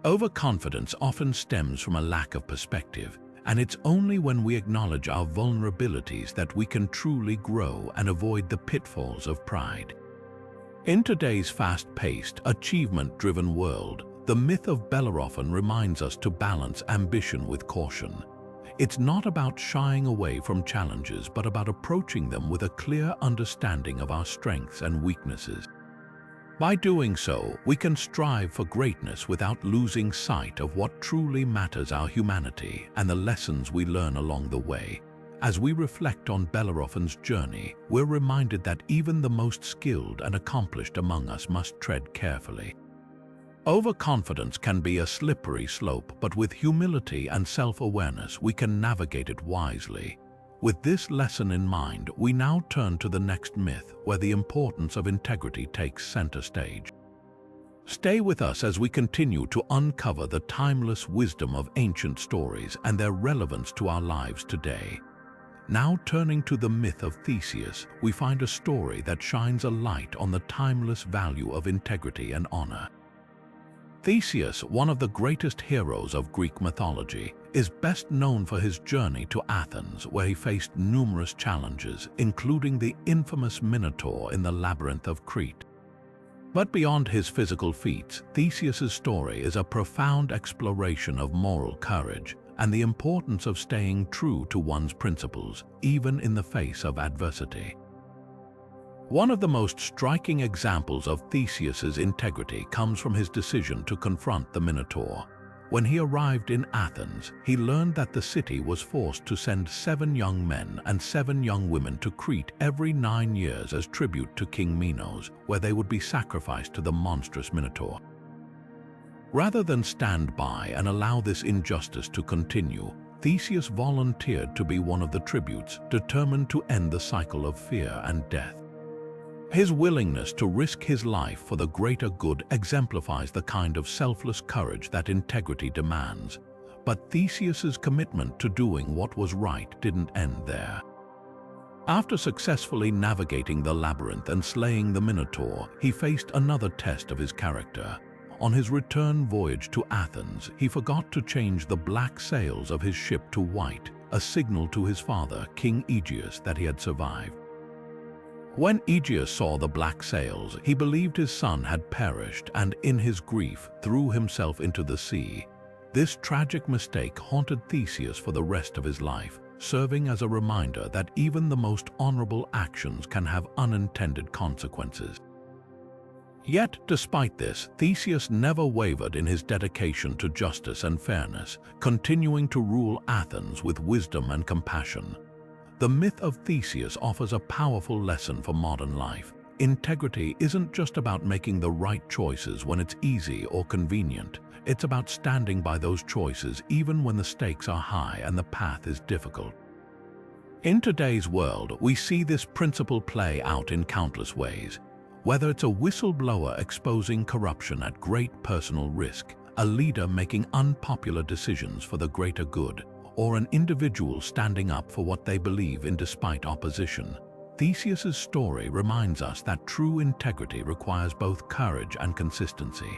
Overconfidence often stems from a lack of perspective, and it's only when we acknowledge our vulnerabilities that we can truly grow and avoid the pitfalls of pride. In today's fast-paced, achievement-driven world, the myth of Bellerophon reminds us to balance ambition with caution. It's not about shying away from challenges, but about approaching them with a clear understanding of our strengths and weaknesses. By doing so, we can strive for greatness without losing sight of what truly matters: our humanity and the lessons we learn along the way. As we reflect on Bellerophon's journey, we're reminded that even the most skilled and accomplished among us must tread carefully. Overconfidence can be a slippery slope, but with humility and self-awareness, we can navigate it wisely. With this lesson in mind, we now turn to the next myth, where the importance of integrity takes center stage. Stay with us as we continue to uncover the timeless wisdom of ancient stories and their relevance to our lives today. Now turning to the myth of Theseus, we find a story that shines a light on the timeless value of integrity and honor. Theseus, one of the greatest heroes of Greek mythology, is best known for his journey to Athens, where he faced numerous challenges, including the infamous Minotaur in the labyrinth of Crete. But beyond his physical feats, Theseus's story is a profound exploration of moral courage and the importance of staying true to one's principles, even in the face of adversity. One of the most striking examples of Theseus's integrity comes from his decision to confront the Minotaur. When he arrived in Athens, he learned that the city was forced to send 7 young men and 7 young women to Crete every 9 years as tribute to King Minos, where they would be sacrificed to the monstrous Minotaur. Rather than stand by and allow this injustice to continue, Theseus volunteered to be one of the tributes, determined to end the cycle of fear and death. His willingness to risk his life for the greater good exemplifies the kind of selfless courage that integrity demands. But Theseus's commitment to doing what was right didn't end there. After successfully navigating the labyrinth and slaying the Minotaur, he faced another test of his character. On his return voyage to Athens, he forgot to change the black sails of his ship to white, a signal to his father, King Aegeus, that he had survived. When Aegeus saw the black sails, he believed his son had perished and, in his grief, threw himself into the sea. This tragic mistake haunted Theseus for the rest of his life, serving as a reminder that even the most honorable actions can have unintended consequences. Yet, despite this, Theseus never wavered in his dedication to justice and fairness, continuing to rule Athens with wisdom and compassion. The myth of Theseus offers a powerful lesson for modern life. Integrity isn't just about making the right choices when it's easy or convenient. It's about standing by those choices even when the stakes are high and the path is difficult. In today's world, we see this principle play out in countless ways. Whether it's a whistleblower exposing corruption at great personal risk, a leader making unpopular decisions for the greater good, or an individual standing up for what they believe in despite opposition, Theseus's story reminds us that true integrity requires both courage and consistency.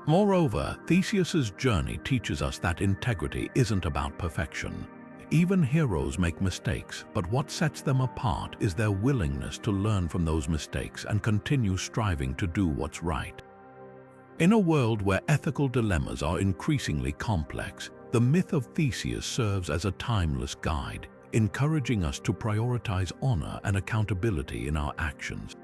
Moreover, Theseus's journey teaches us that integrity isn't about perfection. Even heroes make mistakes, but what sets them apart is their willingness to learn from those mistakes and continue striving to do what's right. In a world where ethical dilemmas are increasingly complex, the myth of Theseus serves as a timeless guide, encouraging us to prioritize honor and accountability in our actions.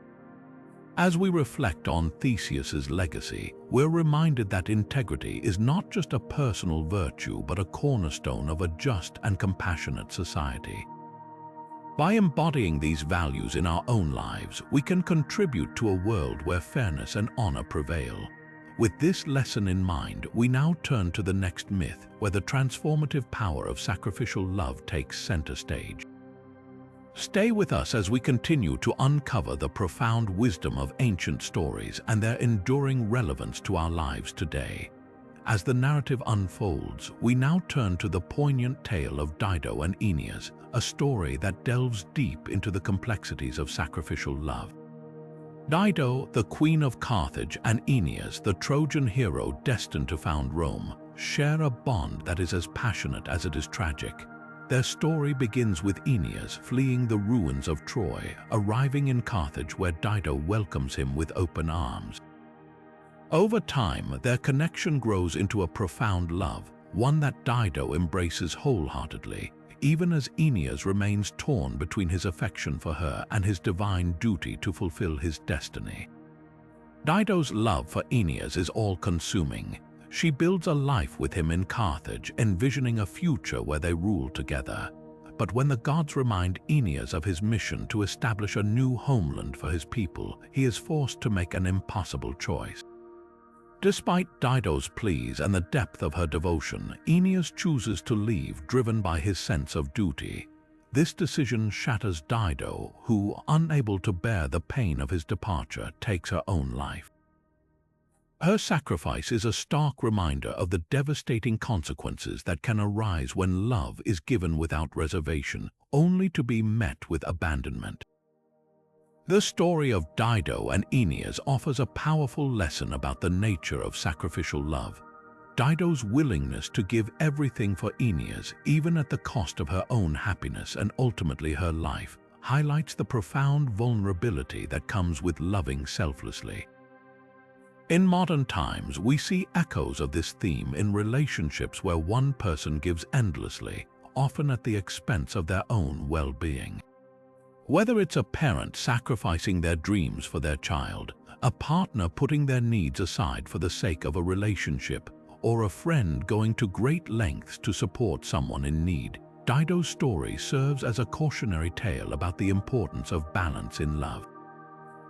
As we reflect on Theseus's legacy, we're reminded that integrity is not just a personal virtue but a cornerstone of a just and compassionate society. By embodying these values in our own lives, we can contribute to a world where fairness and honor prevail. With this lesson in mind, we now turn to the next myth, where the transformative power of sacrificial love takes center stage. Stay with us as we continue to uncover the profound wisdom of ancient stories and their enduring relevance to our lives today. As the narrative unfolds, we now turn to the poignant tale of Dido and Aeneas, a story that delves deep into the complexities of sacrificial love. Dido, the queen of Carthage, and Aeneas, the Trojan hero destined to found Rome, share a bond that is as passionate as it is tragic. Their story begins with Aeneas fleeing the ruins of Troy, arriving in Carthage where Dido welcomes him with open arms. Over time, their connection grows into a profound love, one that Dido embraces wholeheartedly, even as Aeneas remains torn between his affection for her and his divine duty to fulfill his destiny. Dido's love for Aeneas is all-consuming. She builds a life with him in Carthage, envisioning a future where they rule together. But when the gods remind Aeneas of his mission to establish a new homeland for his people, he is forced to make an impossible choice. Despite Dido's pleas and the depth of her devotion, Aeneas chooses to leave, driven by his sense of duty. This decision shatters Dido, who, unable to bear the pain of his departure, takes her own life. Her sacrifice is a stark reminder of the devastating consequences that can arise when love is given without reservation, only to be met with abandonment. The story of Dido and Aeneas offers a powerful lesson about the nature of sacrificial love. Dido's willingness to give everything for Aeneas, even at the cost of her own happiness and ultimately her life, highlights the profound vulnerability that comes with loving selflessly. In modern times, we see echoes of this theme in relationships where one person gives endlessly, often at the expense of their own well-being. Whether it's a parent sacrificing their dreams for their child, a partner putting their needs aside for the sake of a relationship, or a friend going to great lengths to support someone in need, Dido's story serves as a cautionary tale about the importance of balance in love.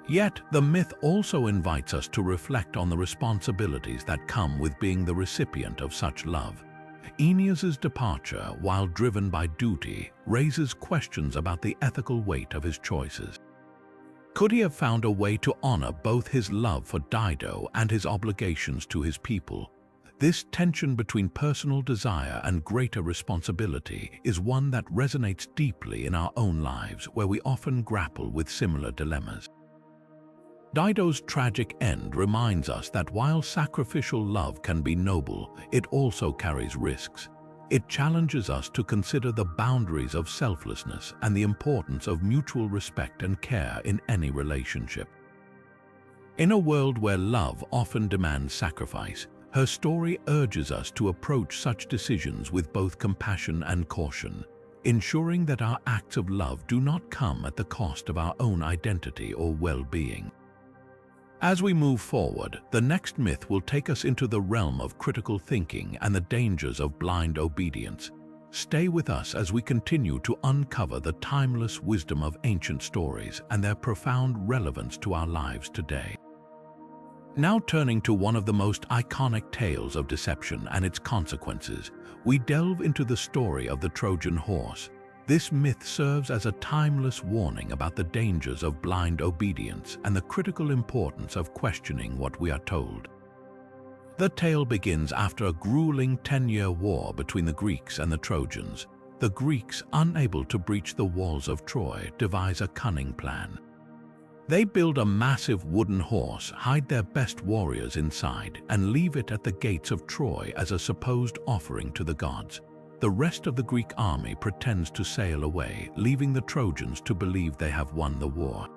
Yet, the myth also invites us to reflect on the responsibilities that come with being the recipient of such love. Aeneas's departure, while driven by duty, raises questions about the ethical weight of his choices. Could he have found a way to honor both his love for Dido and his obligations to his people? This tension between personal desire and greater responsibility is one that resonates deeply in our own lives, where we often grapple with similar dilemmas. Dido's tragic end reminds us that while sacrificial love can be noble, it also carries risks. It challenges us to consider the boundaries of selflessness and the importance of mutual respect and care in any relationship. In a world where love often demands sacrifice, her story urges us to approach such decisions with both compassion and caution, ensuring that our acts of love do not come at the cost of our own identity or well-being. As we move forward, the next myth will take us into the realm of critical thinking and the dangers of blind obedience. Stay with us as we continue to uncover the timeless wisdom of ancient stories and their profound relevance to our lives today. Now turning to one of the most iconic tales of deception and its consequences, we delve into the story of the Trojan horse. This myth serves as a timeless warning about the dangers of blind obedience and the critical importance of questioning what we are told. The tale begins after a grueling 10-year war between the Greeks and the Trojans. The Greeks, unable to breach the walls of Troy, devise a cunning plan. They build a massive wooden horse, hide their best warriors inside, and leave it at the gates of Troy as a supposed offering to the gods. The rest of the Greek army pretends to sail away, leaving the Trojans to believe they have won the war.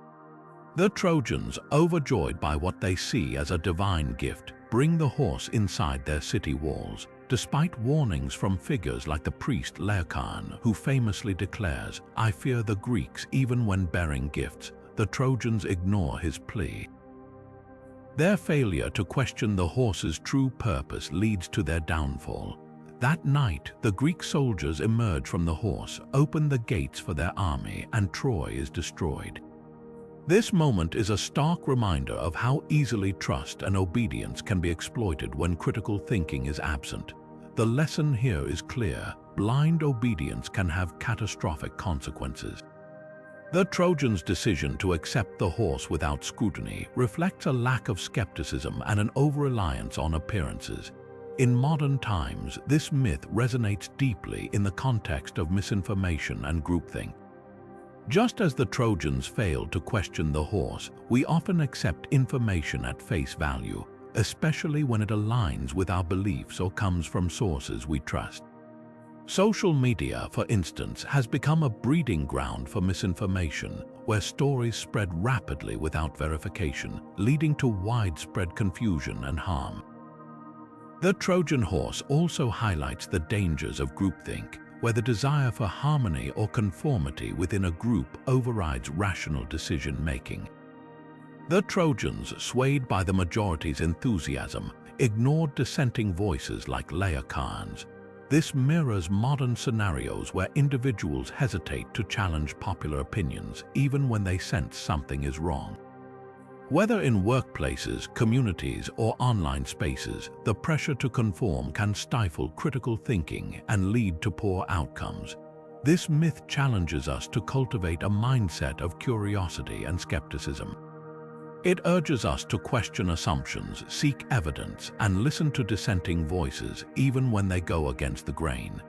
The Trojans, overjoyed by what they see as a divine gift, bring the horse inside their city walls, despite warnings from figures like the priest Laocoon, who famously declares, "I fear the Greeks even when bearing gifts." The Trojans ignore his plea. Their failure to question the horse's true purpose leads to their downfall. That night, the Greek soldiers emerge from the horse, open the gates for their army, and Troy is destroyed. This moment is a stark reminder of how easily trust and obedience can be exploited when critical thinking is absent. The lesson here is clear: blind obedience can have catastrophic consequences. The Trojans' decision to accept the horse without scrutiny reflects a lack of skepticism and an over-reliance on appearances. In modern times, this myth resonates deeply in the context of misinformation and groupthink. Just as the Trojans failed to question the horse, we often accept information at face value, especially when it aligns with our beliefs or comes from sources we trust. Social media, for instance, has become a breeding ground for misinformation, where stories spread rapidly without verification, leading to widespread confusion and harm. The Trojan horse also highlights the dangers of groupthink, where the desire for harmony or conformity within a group overrides rational decision-making. The Trojans, swayed by the majority's enthusiasm, ignored dissenting voices like Laocoons. This mirrors modern scenarios where individuals hesitate to challenge popular opinions even when they sense something is wrong. Whether in workplaces, communities, or online spaces, the pressure to conform can stifle critical thinking and lead to poor outcomes. This myth challenges us to cultivate a mindset of curiosity and skepticism. It urges us to question assumptions, seek evidence, and listen to dissenting voices even when they go against the grain.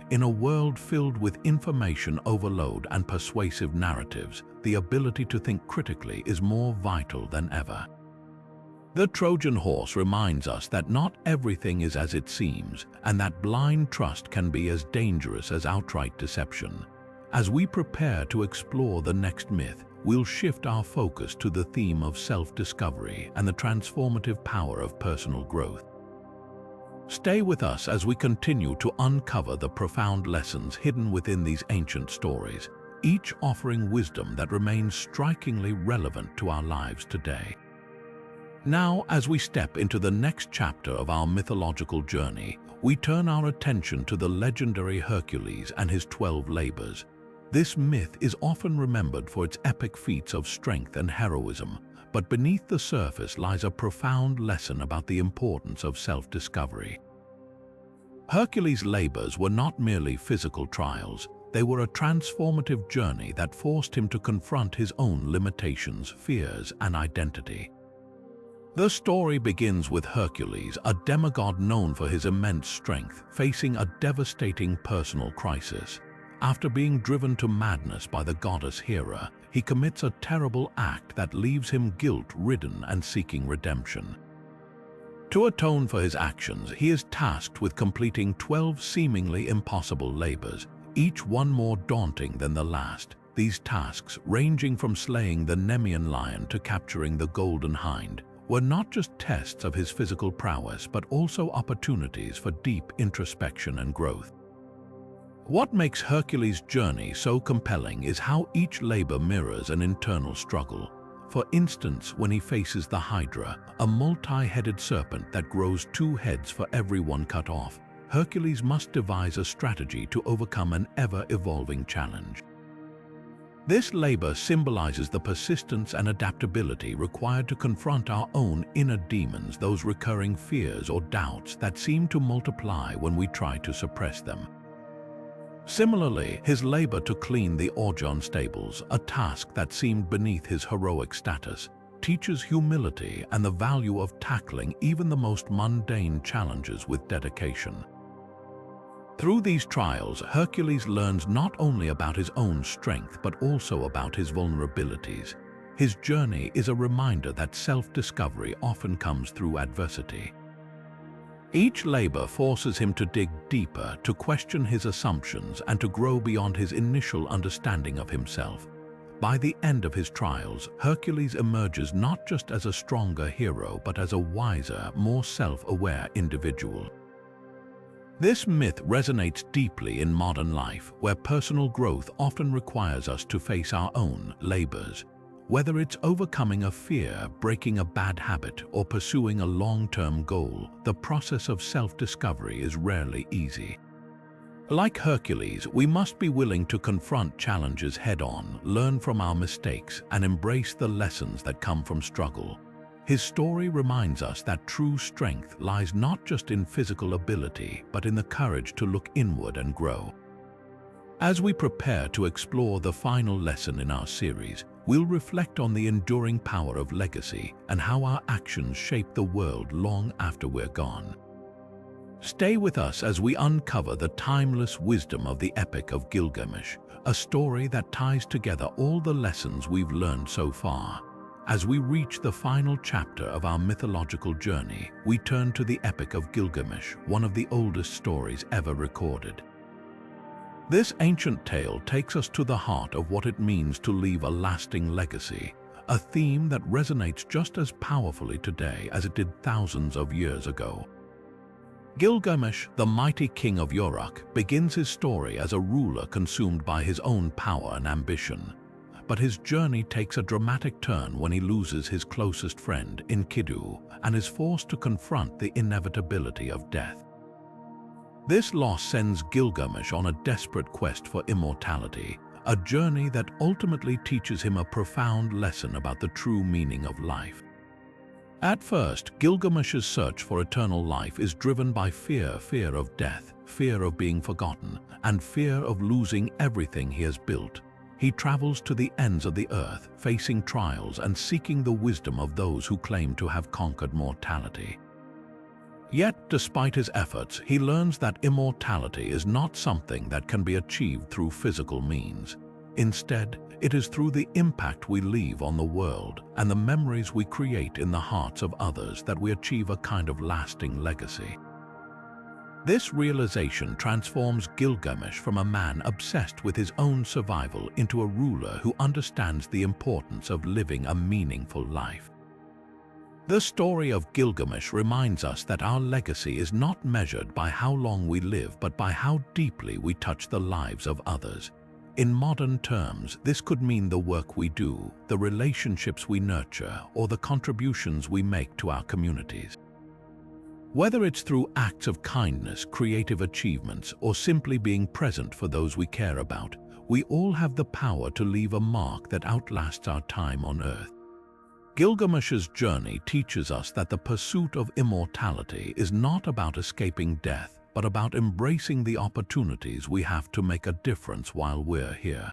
In a world filled with information overload and persuasive narratives, the ability to think critically is more vital than ever. The Trojan horse reminds us that not everything is as it seems, and that blind trust can be as dangerous as outright deception. As we prepare to explore the next myth, we'll shift our focus to the theme of self-discovery and the transformative power of personal growth. Stay with us as we continue to uncover the profound lessons hidden within these ancient stories, each offering wisdom that remains strikingly relevant to our lives today. Now, as we step into the next chapter of our mythological journey, we turn our attention to the legendary Hercules and his 12 labors. This myth is often remembered for its epic feats of strength and heroism, but beneath the surface lies a profound lesson about the importance of self-discovery. Hercules' labors were not merely physical trials, they were a transformative journey that forced him to confront his own limitations, fears, and identity. The story begins with Hercules, a demigod known for his immense strength, facing a devastating personal crisis. After being driven to madness by the goddess Hera, he commits a terrible act that leaves him guilt-ridden and seeking redemption. To atone for his actions, he is tasked with completing 12 seemingly impossible labors, each one more daunting than the last. These tasks, ranging from slaying the Nemean lion to capturing the Golden Hind, were not just tests of his physical prowess but also opportunities for deep introspection and growth. What makes Hercules' journey so compelling is how each labor mirrors an internal struggle. For instance, when he faces the Hydra, a multi-headed serpent that grows 2 heads for every one cut off, Hercules must devise a strategy to overcome an ever-evolving challenge. This labor symbolizes the persistence and adaptability required to confront our own inner demons, those recurring fears or doubts that seem to multiply when we try to suppress them. Similarly, his labor to clean the Orjon stables, a task that seemed beneath his heroic status, teaches humility and the value of tackling even the most mundane challenges with dedication. Through these trials, Hercules learns not only about his own strength but also about his vulnerabilities. His journey is a reminder that self-discovery often comes through adversity. Each labor forces him to dig deeper, to question his assumptions, and to grow beyond his initial understanding of himself. By the end of his trials, Hercules emerges not just as a stronger hero but as a wiser, more self-aware individual. This myth resonates deeply in modern life, where personal growth often requires us to face our own labors. Whether it's overcoming a fear, breaking a bad habit, or pursuing a long-term goal, the process of self-discovery is rarely easy. Like Hercules, we must be willing to confront challenges head-on, learn from our mistakes, and embrace the lessons that come from struggle. His story reminds us that true strength lies not just in physical ability, but in the courage to look inward and grow. As we prepare to explore the final lesson in our series, we'll reflect on the enduring power of legacy and how our actions shape the world long after we're gone. Stay with us as we uncover the timeless wisdom of the Epic of Gilgamesh, a story that ties together all the lessons we've learned so far. As we reach the final chapter of our mythological journey, we turn to the Epic of Gilgamesh, one of the oldest stories ever recorded. This ancient tale takes us to the heart of what it means to leave a lasting legacy, a theme that resonates just as powerfully today as it did thousands of years ago. Gilgamesh, the mighty king of Uruk, begins his story as a ruler consumed by his own power and ambition. but his journey takes a dramatic turn when he loses his closest friend, Enkidu, and is forced to confront the inevitability of death. This loss sends Gilgamesh on a desperate quest for immortality, a journey that ultimately teaches him a profound lesson about the true meaning of life. At first, Gilgamesh's search for eternal life is driven by fear of death, fear of being forgotten, and fear of losing everything he has built. He travels to the ends of the earth, facing trials and seeking the wisdom of those who claim to have conquered mortality. Yet, despite his efforts, he learns that immortality is not something that can be achieved through physical means. Instead, it is through the impact we leave on the world and the memories we create in the hearts of others that we achieve a kind of lasting legacy. This realization transforms Gilgamesh from a man obsessed with his own survival into a ruler who understands the importance of living a meaningful life. The story of Gilgamesh reminds us that our legacy is not measured by how long we live, but by how deeply we touch the lives of others. In modern terms, this could mean the work we do, the relationships we nurture, or the contributions we make to our communities. Whether it's through acts of kindness, creative achievements, or simply being present for those we care about, we all have the power to leave a mark that outlasts our time on Earth. Gilgamesh's journey teaches us that the pursuit of immortality is not about escaping death, but about embracing the opportunities we have to make a difference while we're here.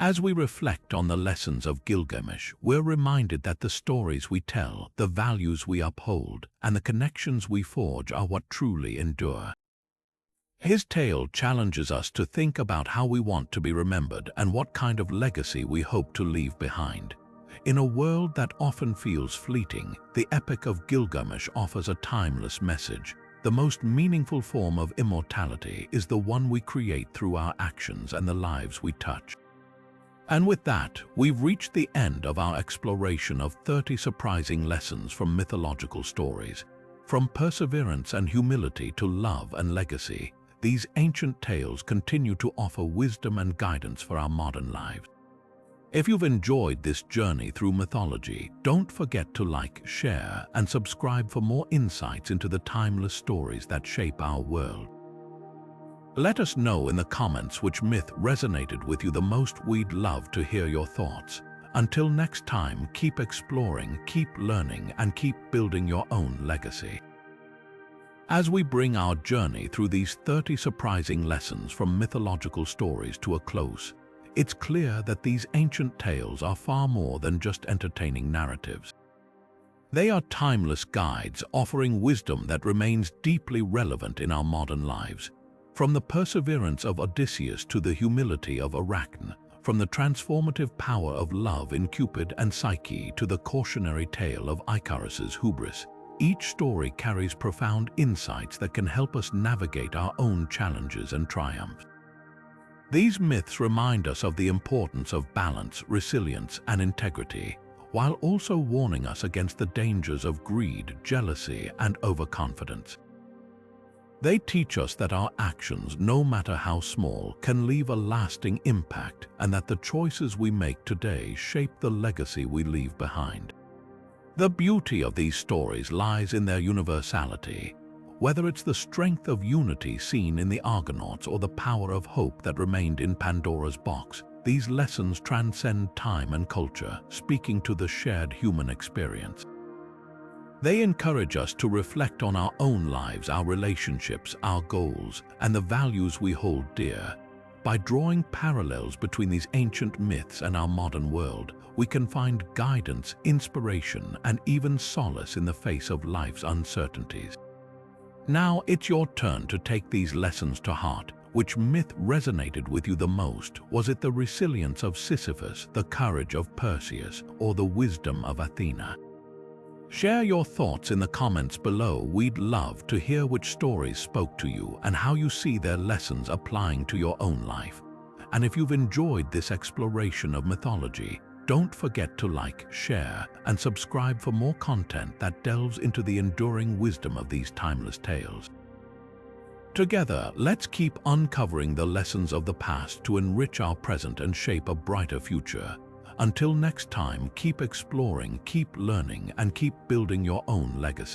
As we reflect on the lessons of Gilgamesh, we're reminded that the stories we tell, the values we uphold, and the connections we forge are what truly endure. His tale challenges us to think about how we want to be remembered and what kind of legacy we hope to leave behind. In a world that often feels fleeting, the Epic of Gilgamesh offers a timeless message. The most meaningful form of immortality is the one we create through our actions and the lives we touch. And with that, we've reached the end of our exploration of 30 surprising lessons from mythological stories. From perseverance and humility to love and legacy, these ancient tales continue to offer wisdom and guidance for our modern lives. If you've enjoyed this journey through mythology, don't forget to like, share, and subscribe for more insights into the timeless stories that shape our world. Let us know in the comments which myth resonated with you the most. We'd love to hear your thoughts. Until next time, keep exploring, keep learning, and keep building your own legacy. As we bring our journey through these 30 surprising lessons from mythological stories to a close, it's clear that these ancient tales are far more than just entertaining narratives. They are timeless guides offering wisdom that remains deeply relevant in our modern lives. From the perseverance of Odysseus to the humility of Arachne, from the transformative power of love in Cupid and Psyche to the cautionary tale of Icarus's hubris, each story carries profound insights that can help us navigate our own challenges and triumphs. These myths remind us of the importance of balance, resilience, and integrity, while also warning us against the dangers of greed, jealousy, and overconfidence. They teach us that our actions, no matter how small, can leave a lasting impact, and that the choices we make today shape the legacy we leave behind. The beauty of these stories lies in their universality. Whether it's the strength of unity seen in the Argonauts or the power of hope that remained in Pandora's box, these lessons transcend time and culture, speaking to the shared human experience. They encourage us to reflect on our own lives, our relationships, our goals, and the values we hold dear. By drawing parallels between these ancient myths and our modern world, we can find guidance, inspiration, and even solace in the face of life's uncertainties. Now it's your turn to take these lessons to heart. Which myth resonated with you the most? Was it the resilience of Sisyphus, the courage of Perseus, or the wisdom of Athena? Share your thoughts in the comments below. We'd love to hear which stories spoke to you and how you see their lessons applying to your own life. And if you've enjoyed this exploration of mythology, don't forget to like, share, and subscribe for more content that delves into the enduring wisdom of these timeless tales. Together, let's keep uncovering the lessons of the past to enrich our present and shape a brighter future. Until next time, keep exploring, keep learning, and keep building your own legacy.